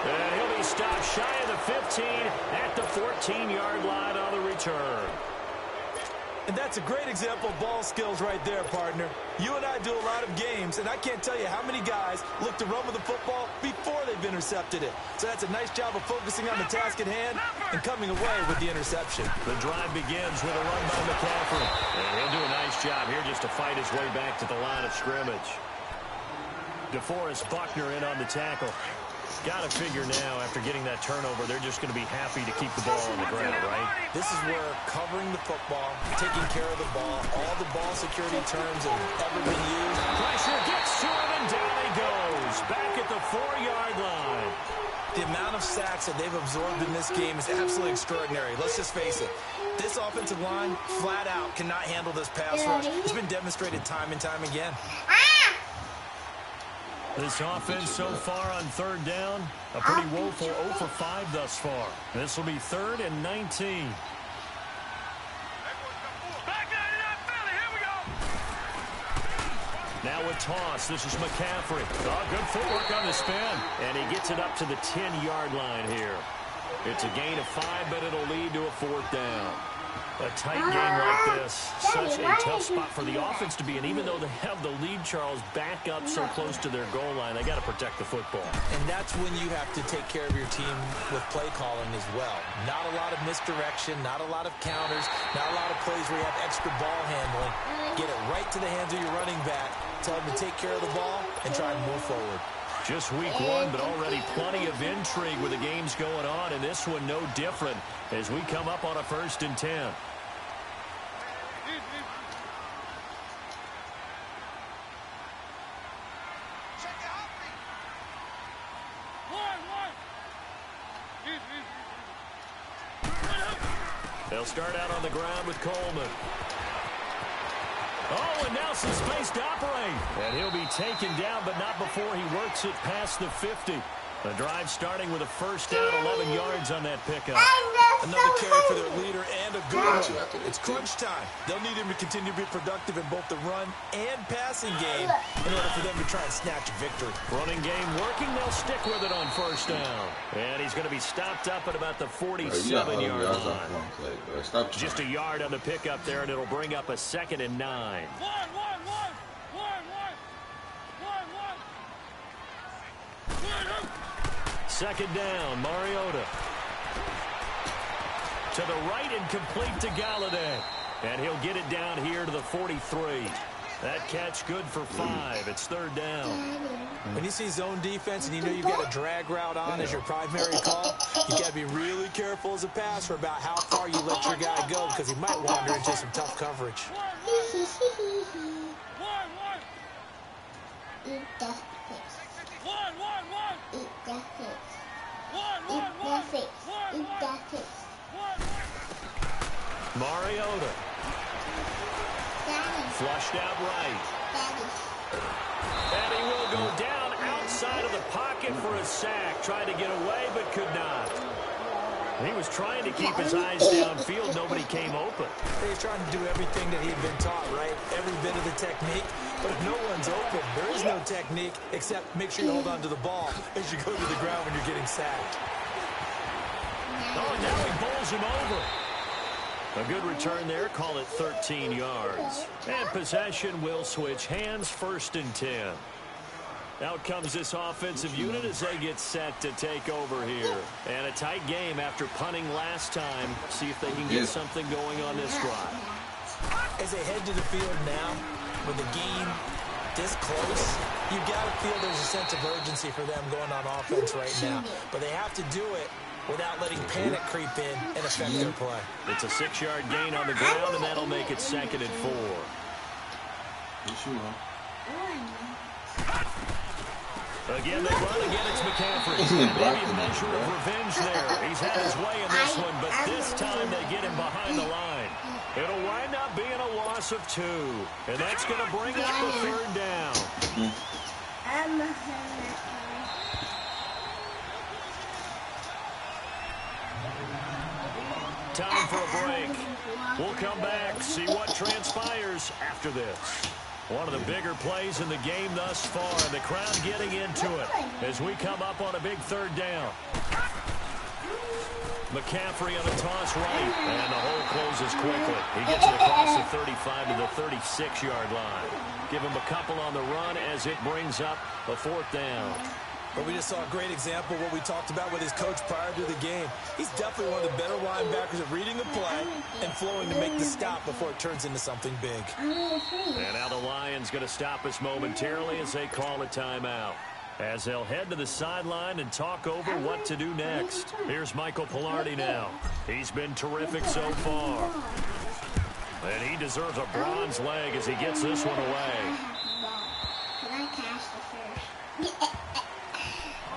And he'll be stopped shy of the 15 at the 14-yard line on the return. And that's a great example of ball skills right there, partner. You and I do a lot of games, and I can't tell you how many guys look to run with the football before they've intercepted it. So that's a nice job of focusing on the task at hand and coming away with the interception. The drive begins with a run by McCaffrey. And he'll do a nice job here just to fight his way back to the line of scrimmage. DeForest Buckner in on the tackle. Got to figure now, after getting that turnover, they're just going to be happy to keep the ball on the ground, right? This is where covering the football, taking care of the ball, all the ball security terms have ever been used. Pressure gets to him, and down he goes. Back at the 4-yard line. The amount of sacks that they've absorbed in this game is absolutely extraordinary. Let's just face it. This offensive line, flat out, cannot handle this pass rush. It's been demonstrated time and time again. This offense so far on 3rd down, a pretty woeful 0 for 5 thus far. This will be 3rd and 19. Now a toss. This is McCaffrey. Oh, good footwork on the spin. And he gets it up to the 10-yard line here. It's a gain of 5, but it'll lead to a 4th down. A tight game like this, such a tough spot for the offense to be in. Even though they have the lead, Charles, back up so close to their goal line, they got to protect the football. And that's when you have to take care of your team with play calling as well. Not a lot of misdirection, not a lot of counters, not a lot of plays where you have extra ball handling. Get it right to the hands of your running back, tell him to take care of the ball, and try and move forward. Just week 1, but already plenty of intrigue with the games going on, and this one no different as we come up on a 1st and 10. They'll start out on the ground with Coleman. Oh, and now some space to operate. And he'll be taken down, but not before he works it past the 50. The drive starting with a first down, 11 yards on that pickup. Another carry for their leader and a good one. It's crunch time. They'll need him to continue to be productive in both the run and passing game in order for them to try and snatch a victory. Running game working. They'll stick with it on first down. And he's going to be stopped up at about the 47-yard line. Just a yard on the pickup there, and it'll bring up a 2nd and 9. Second down, Mariota. To the right and complete to Galladay. And he'll get it down here to the 43. That catch good for 5. It's 3rd down. When you see zone defense and you know you've got a drag route on as your primary call, you got to be really careful as a passer about how far you let your guy go because he might wander into some tough coverage. Mariota. Flushed out right. And he will go down outside of the pocket for a sack. Tried to get away, but could not. He was trying to keep his eyes downfield. Nobody came open. He's trying to do everything that he'd been taught, right? Every bit of the technique. But if no one's open, there is no technique except make sure you hold on to the ball as you go to the ground when you're getting sacked. Oh, and now he bowls him over. A good return there. Call it 13 yards. And possession will switch hands, 1st and 10. Out comes this offensive unit as they get set to take over here. And a tight game after punting last time. See if they can get something going on this drive. As they head to the field now, with the game this close, you've got to feel there's a sense of urgency for them going on offense right now. But they have to do it without letting panic creep in and affect their play. It's a 6-yard gain on the ground, and that'll make it 2nd and 4. Again, they run. Again, it's McCaffrey. Maybe a measure of revenge there. He's had his way in this one, but this time they get him behind the line. It'll wind up being a loss of 2, and that's going to bring up the 3rd down. Time for a break. We'll come back, see what transpires after this. One of the bigger plays in the game thus far, and the crowd getting into it as we come up on a big 3rd down. McCaffrey on a toss right, and the hole closes quickly. He gets it across the 35 to the 36-yard line. Give him a couple on the run as it brings up a 4th down. But we just saw a great example of what we talked about with his coach prior to the game. He's definitely one of the better linebackers at reading the play and flowing to make the stop before it turns into something big. And now the Lions going to stop us momentarily as they call a timeout. As they'll head to the sideline and talk over what to do next. Here's Michael Pilardi now. He's been terrific so far. And he deserves a bronze leg as he gets this one away.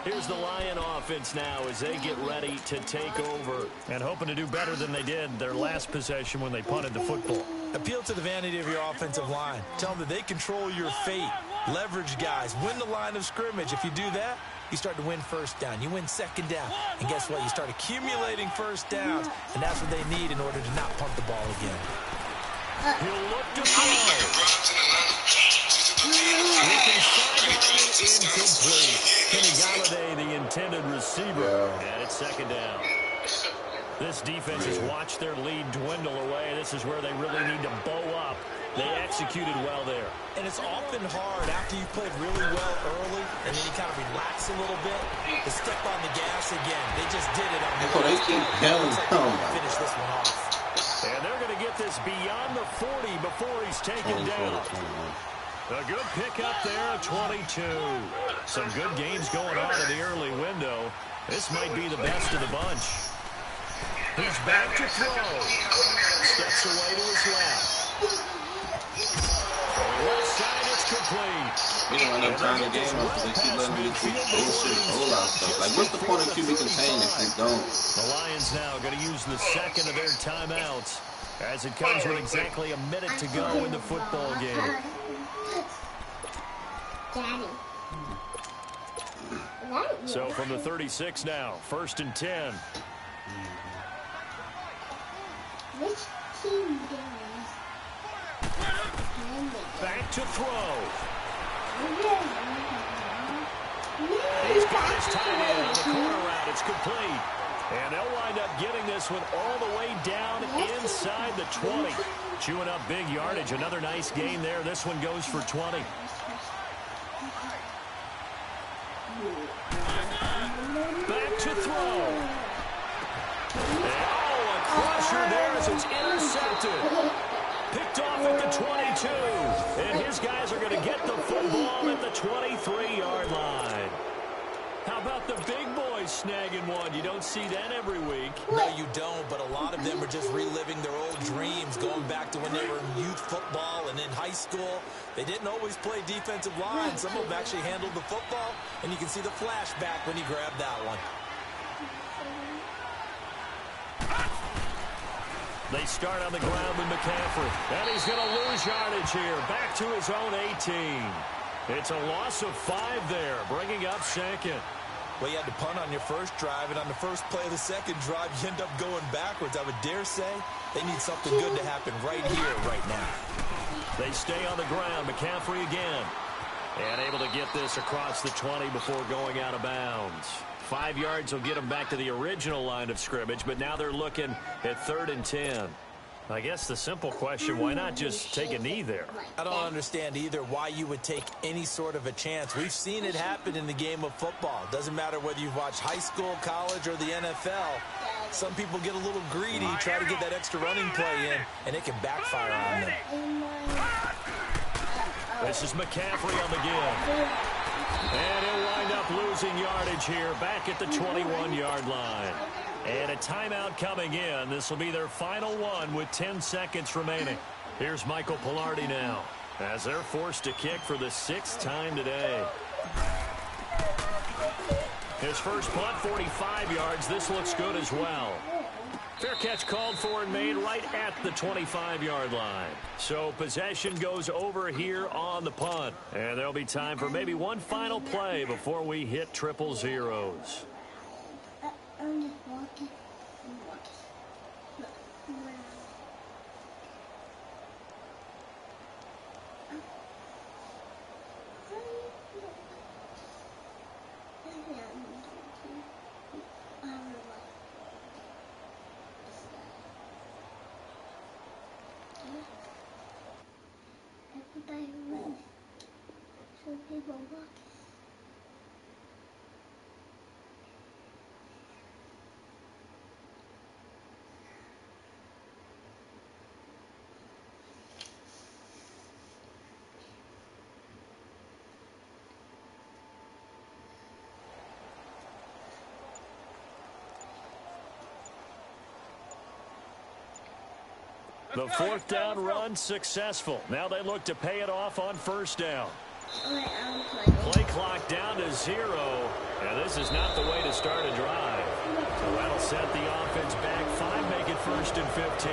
Here's the Lion offense now as they get ready to take over and hoping to do better than they did their last possession when they punted the football. Appeal to the vanity of your offensive line. Tell them that they control your fate. Leverage guys. Win the line of scrimmage. If you do that, you start to win 1st down. You win 2nd down. And guess what? You start accumulating 1st downs. And that's what they need in order to not punt the ball again. He'll look to throw. Incomplete. Kenny Galladay, the intended receiver. And it's 2nd down. This defense has watched their lead dwindle away. This is where they really need to bow up. They executed well there. And it's often hard after you've played really well early and then you kind of relax a little bit to step on the gas again. They just did it on the they keep yelling. Finish this one off. And they're going to get this beyond the 40 before he's taken down. A good pickup there at 22. Some good games going on in the early window. This might be the best of the bunch. He's back to throw. Steps away to his left. Left side, it's complete. We don't end up turning the game up because they keep letting me do bullshit rollout stuff. Like, what's the point of QB contain if they don't? The Lions now going to use the 2nd of their timeouts as it comes with exactly a minute to go in the football game. Daddy. So from the 36 now, 1st and 10. Which team does? Back to throw. He's got his tight end on the corner route. It's complete. And they'll wind up getting this one all the way down inside the 20. Chewing up big yardage. Another nice gain there. This one goes for 20. Back to throw. Oh, a crusher there as it's intercepted. Picked off at the 22. And his guys are going to get the football at the 23-yard line. How about the big boys snagging one? You don't see that every week. No, you don't, but a lot of them are just reliving their old dreams, going back to when they were in youth football and in high school. They didn't always play defensive line. Some of them actually handled the football, and you can see the flashback when he grabbed that one. They start on the ground with McCaffrey. And he's going to lose yardage here. Back to his own 18. It's a loss of 5 there, bringing up 2nd. Well, you had to punt on your first drive, and on the first play of the second drive, you end up going backwards. I would dare say they need something good to happen right here, right now. They stay on the ground. McCaffrey again. And able to get this across the 20 before going out of bounds. 5 yards will get them back to the original line of scrimmage, but now they're looking at 3rd and 10. I guess the simple question, why not just take a knee there? I don't understand either why you would take any sort of a chance. We've seen it happen in the game of football. Doesn't matter whether you've watched high school, college, or the NFL. Some people get a little greedy, try to get that extra running play in, and it can backfire on them. This is McCaffrey on the give. And he'll wind up losing yardage here back at the 21-yard line. And a timeout coming in. This will be their final one with 10 seconds remaining. Here's Michael Pilardi now as they're forced to kick for the 6th time today. His first punt, 45 yards. This looks good as well. Fair catch called for and made right at the 25-yard line. So possession goes over here on the punt. And there'll be time for maybe one final play before we hit triple zeros. Everybody run. So people walk. The 4th down run successful. Now they look to pay it off on 1st down. Play clock down to 0. And this is not the way to start a drive. So that'll set the offense back 5, make it 1st and 15.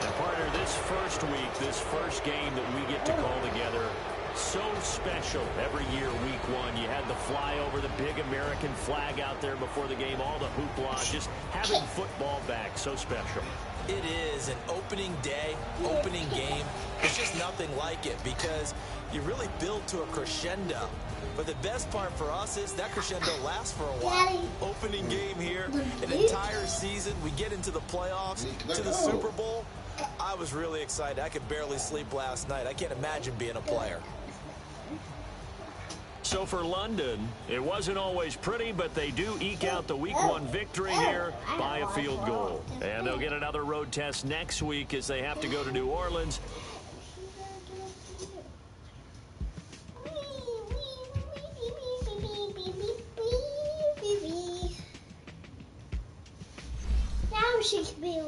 And partner, this first week, this first game that we get to call together, so special every year, week 1. You had the flyover, the big American flag out there before the game, all the hoopla, just having football back, so special. It is an opening day, opening game. It's just nothing like it because you really build to a crescendo. But the best part for us is that crescendo lasts for a while. Opening game here, an entire season. We get into the playoffs, to the Super Bowl. I was really excited. I could barely sleep last night. I can't imagine being a player. So for London, it wasn't always pretty, but they do eke out the week 1 victory here by a field goal. And they'll get another road test next week as they have to go to New Orleans. Now she can be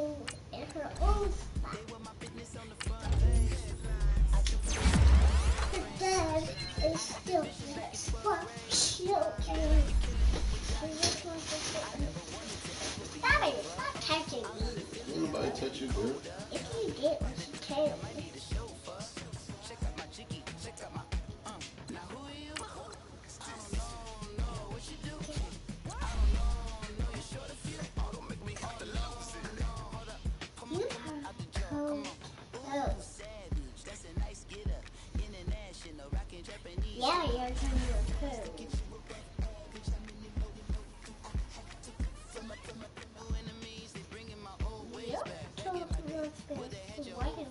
in her own spot. But then it's still for children. Daddy, stop touching me. Nobody touch you, girl. If you did, what you tell me? Yeah, you're trying to recruit. You're trying to recruit.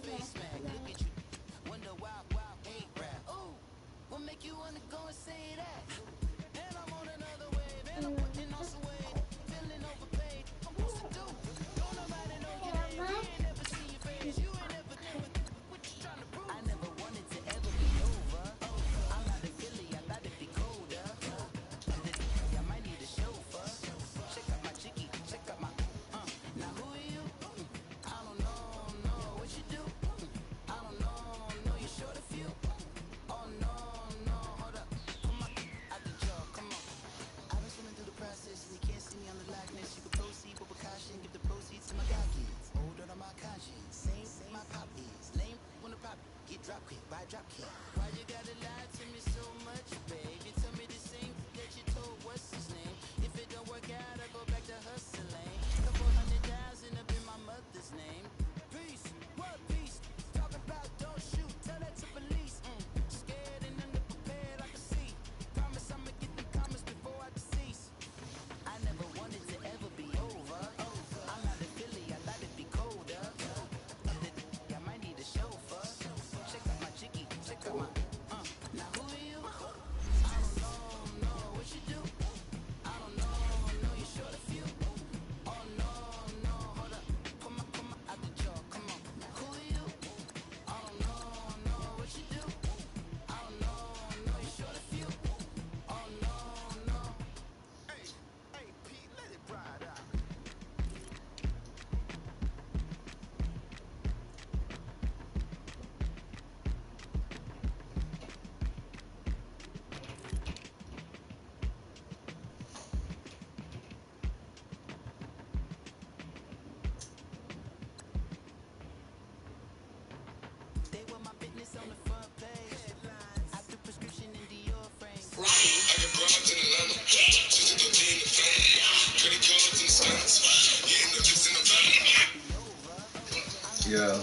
Yeah.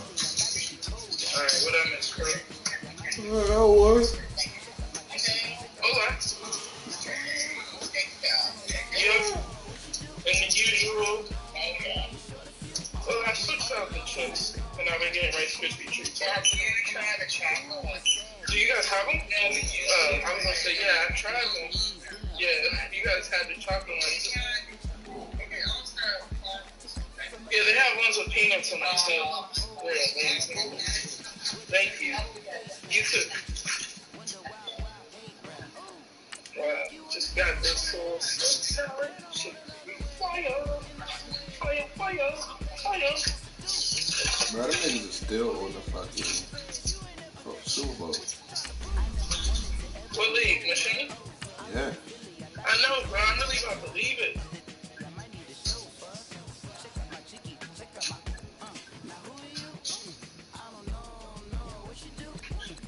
Alright, what I miss, bro? That was. Okay. Yep. And the usual. Well, I switched out the chips, and I've been getting Rice Krispie treats. Do you guys have them? I was gonna say, yeah, I tried them. Yeah, you guys had the chocolate ones. Yeah, they have ones with peanuts in them, so yeah, thank you. You too. Just got this little steak salad. Fire. Bro, them niggas are still on the fucking Super Bowl. What league, Machine? Yeah. I know, bro. I'm really about to leave it.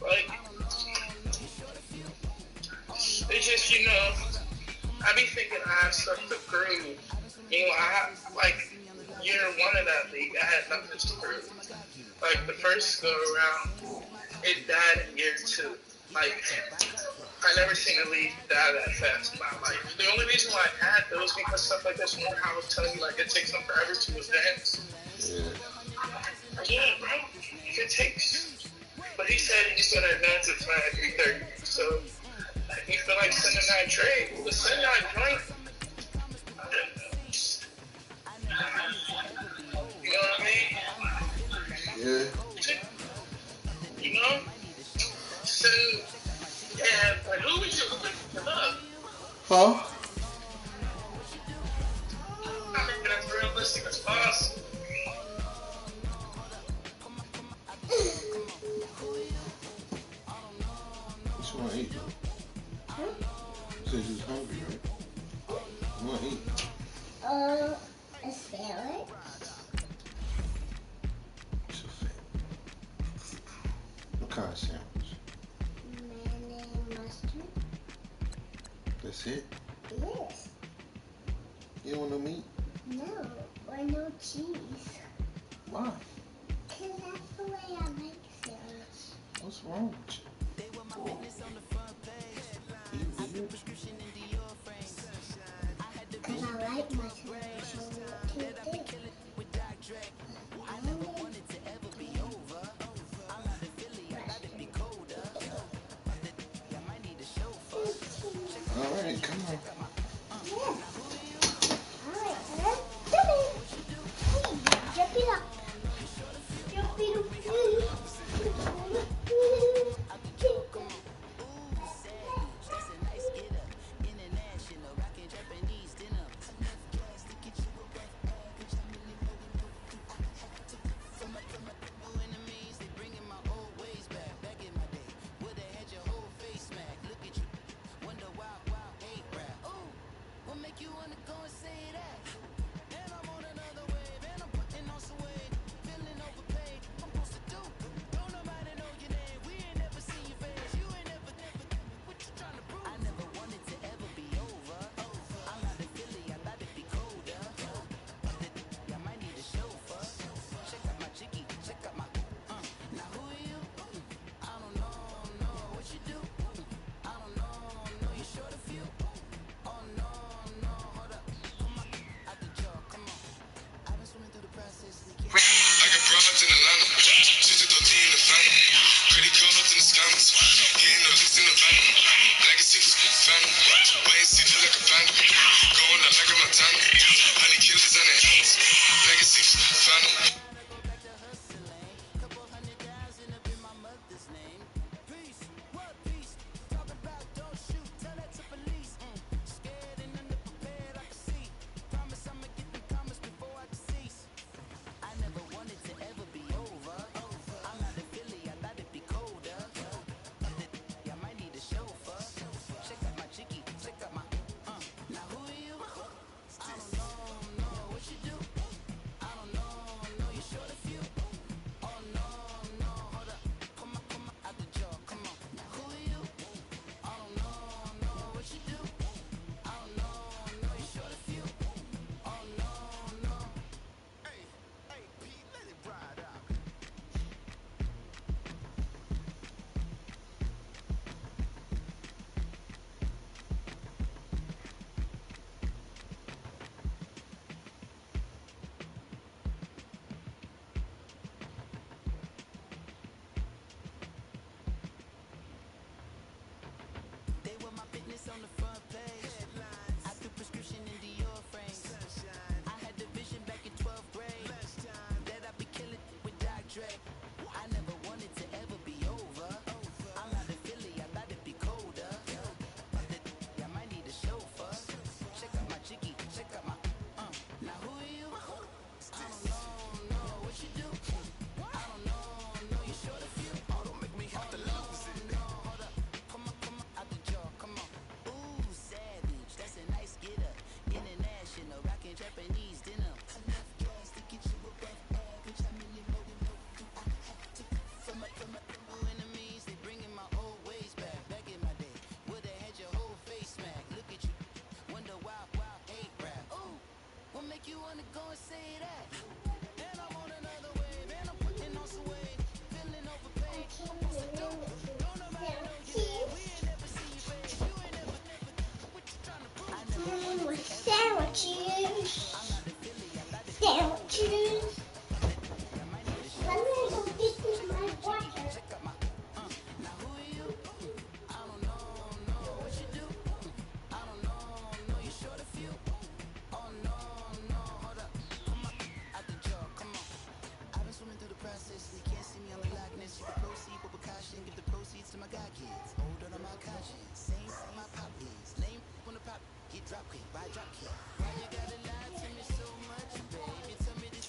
Like, it's just, you know, I be thinking I have stuff to prove. You know, year one of that league, I had nothing to prove. Like, the first go around, it died in year two. Like, I never seen a league die that fast in my life. The only reason why I had those because stuff like this, remember how I was telling you, like, it takes them forever to advance? Yeah, bro. If it takes. But he said he's going to advance it tonight at 3:30. So, you feel like sending that trade? Well, send that joint. You know what I mean? Yeah. You know? Send. Yeah, like, who we should pick him up? Huh? I think that's realistic as possible. What you want to eat? You said you was hungry, right? You want to eat? A salad. What's your favorite? What kind of sandwich? Mayonnaise, mustard. That's it? Yes. You don't want no meat? No. Or no cheese. Why? Because that's the way I like sandwich. What's wrong with you? You weird? Because I like my sandwich so not too thick. Alright, come on. Yeah. Alright, jump it up. Jump it up.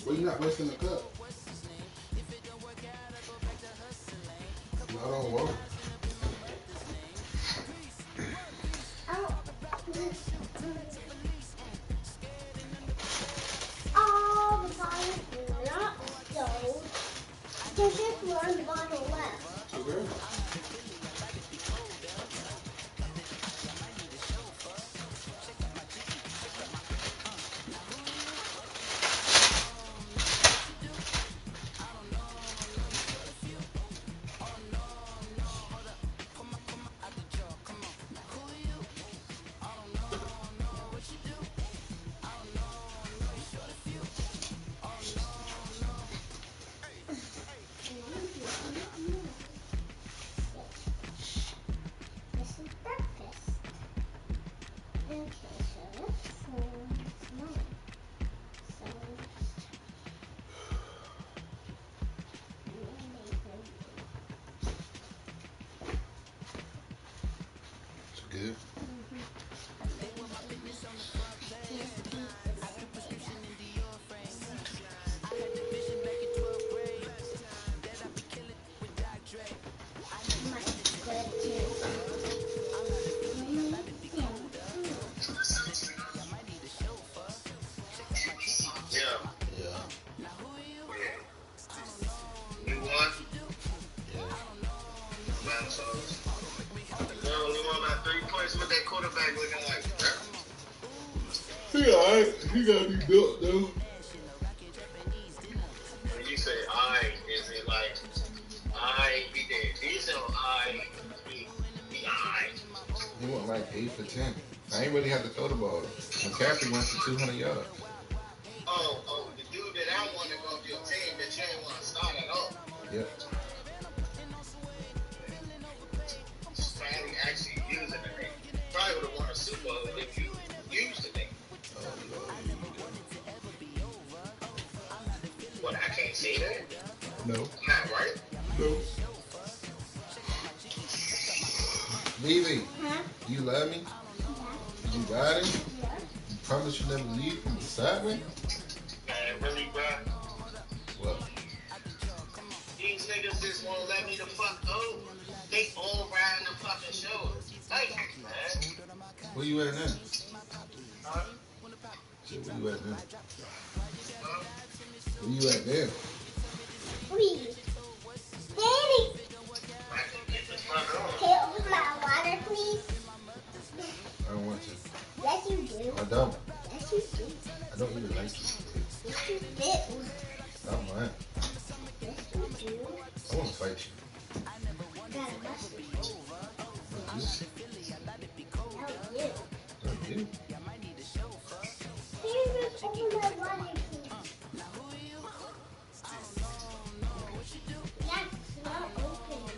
Well, you're not wasting the cup. I don't want it. Oh, the bottle's not filled. There's just one bottle left. Okay. This is breakfast. Okay, so that's mine. So It's good. Yeah. Yeah. You won? Yeah. Man, so they only won by 3 points with that quarterback looking like that. He alright. He gotta be built though. When you say I, is it like I be there decent or I be I? He went like 8 for 10. I ain't really have to throw the ball. McCaffrey went for 200 yards. Oh, the dude that I want to go to your team that you ain't want to start at all. Yep. Finally actually using the name. Probably would have won a Super Bowl if you used the name. Oh, Lord. What, I can't say that? No. Not right? No. Levy, Huh? you love me? Yeah. You got it? Yeah. You promise you never leave from the sideway? Man, really, bro? What? These niggas just won't let me the fuck go. They all riding the fucking show. Thank you, man. Where you at now? Huh? Shit, where you at now? Huh? Where you at there? Please. Daddy, I can get the fuck on. can you open my water, please? I don't want to. Yes, you do. I don't. Yes, you do. I don't even like you. Yes, you do. Stop lying. Yes, you do. I want to fight you. Got a message. Not you. No, you. Not you. Can you just open my water, please? Yes, it's not open.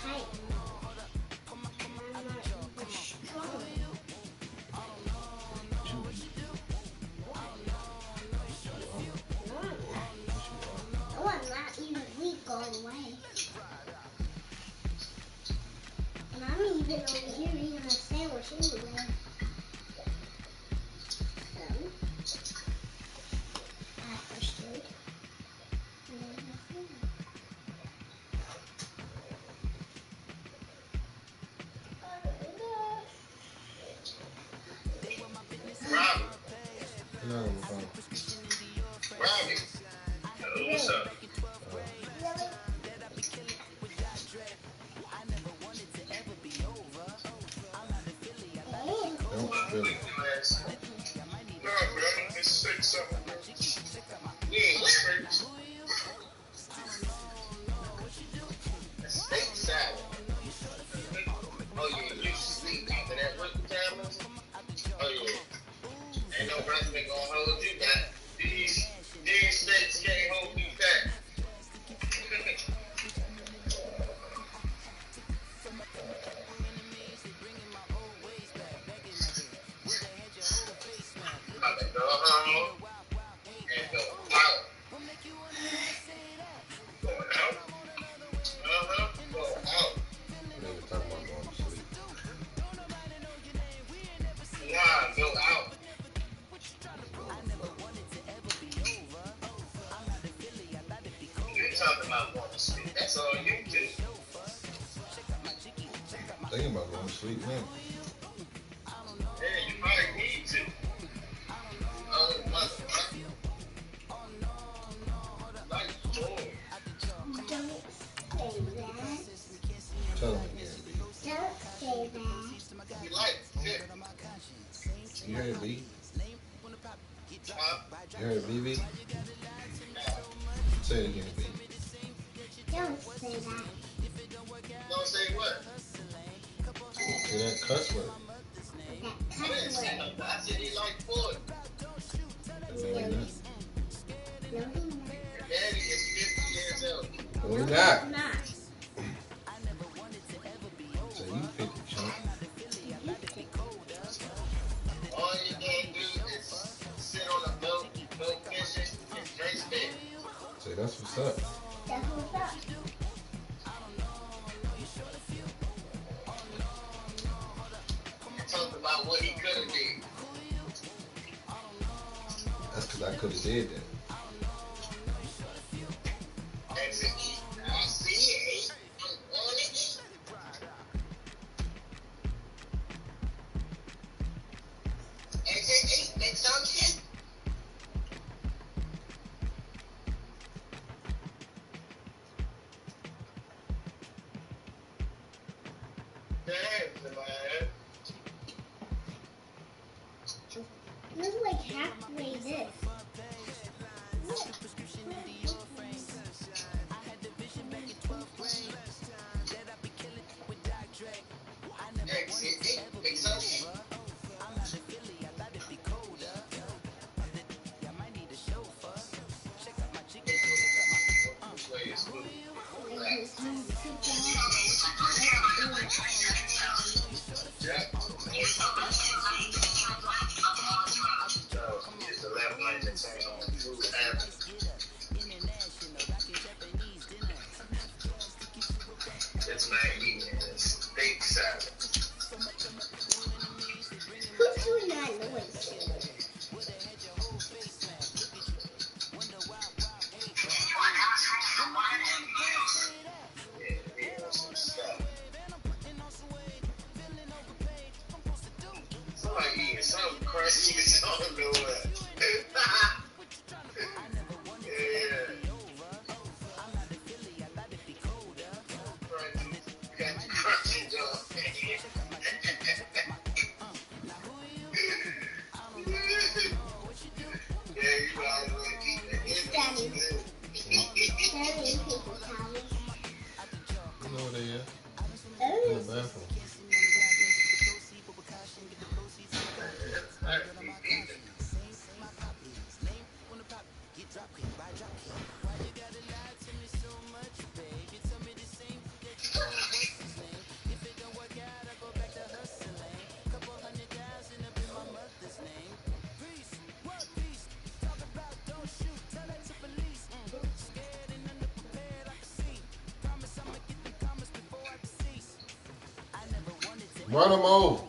Tight. I'm not even strong. Oh, I'm not even weak all the way. And I'm even over here eating a sandwich anyway. So, I understood. Robbie. You're not on the phone. Robbie. What's up? Don't spill it. No, bro. It's 6 something. Yeah, it's straight. Steak salad. Oh, yeah, you sleep after that working time. Oh, yeah. Ain't no restaurant gonna hold you back. These steaks can't hold you back. I'm gonna go home. talking about going to sleep. That's all you do. Thinking about going to sleep now. Yeah, you might need to. Oh, motherfucker. Like, boy. Don't say that. Tell him again, B. Don't say that. You like it. You heard B? Huh? You heard BB? Say it again, B. Don't say that. Don't say what? Say that cuss word. That I didn't say cuss word. nothing. I said he liked boy. No, he not. No, he's Your daddy is 50 years old. No, he not. not. So you 50, chump. All you can do is sit on a boat, go fishing, and drink spit. Say that's what's up. That's what's up. And talk about what he could have did. That's because I could have did that. That's it. I see it. I'm on it. That's it. Make some shit. Damn, man. This is like halfway this. Exit. Make some shit. Which way is smooth? Yeah. So, use the left lane to turn on Food Avenue. This man eating steak salad. Who's doing that noise? Yeah, eating some stuff. Somebody eating something crunchy, I don't know what. Yeah. Crunchy dog. Yeah, you know I was eating Daddy. it. Daddy and people towels. You know what they is? In Oh, the bathroom. Run them over.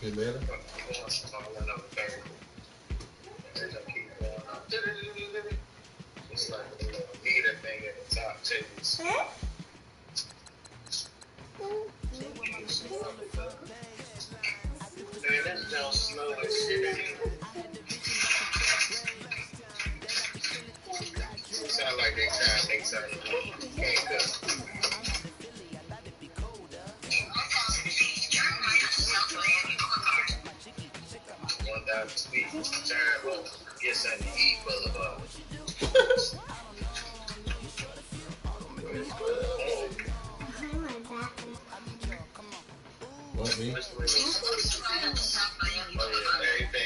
Feel better? It's like a little meter thing at the top too. huh? Man, this don't slow as shit. Sound like they trying to can't cook. One down the street, turn up, get something to eat, Boulevard. Behind my back. What, me? Oh, yeah.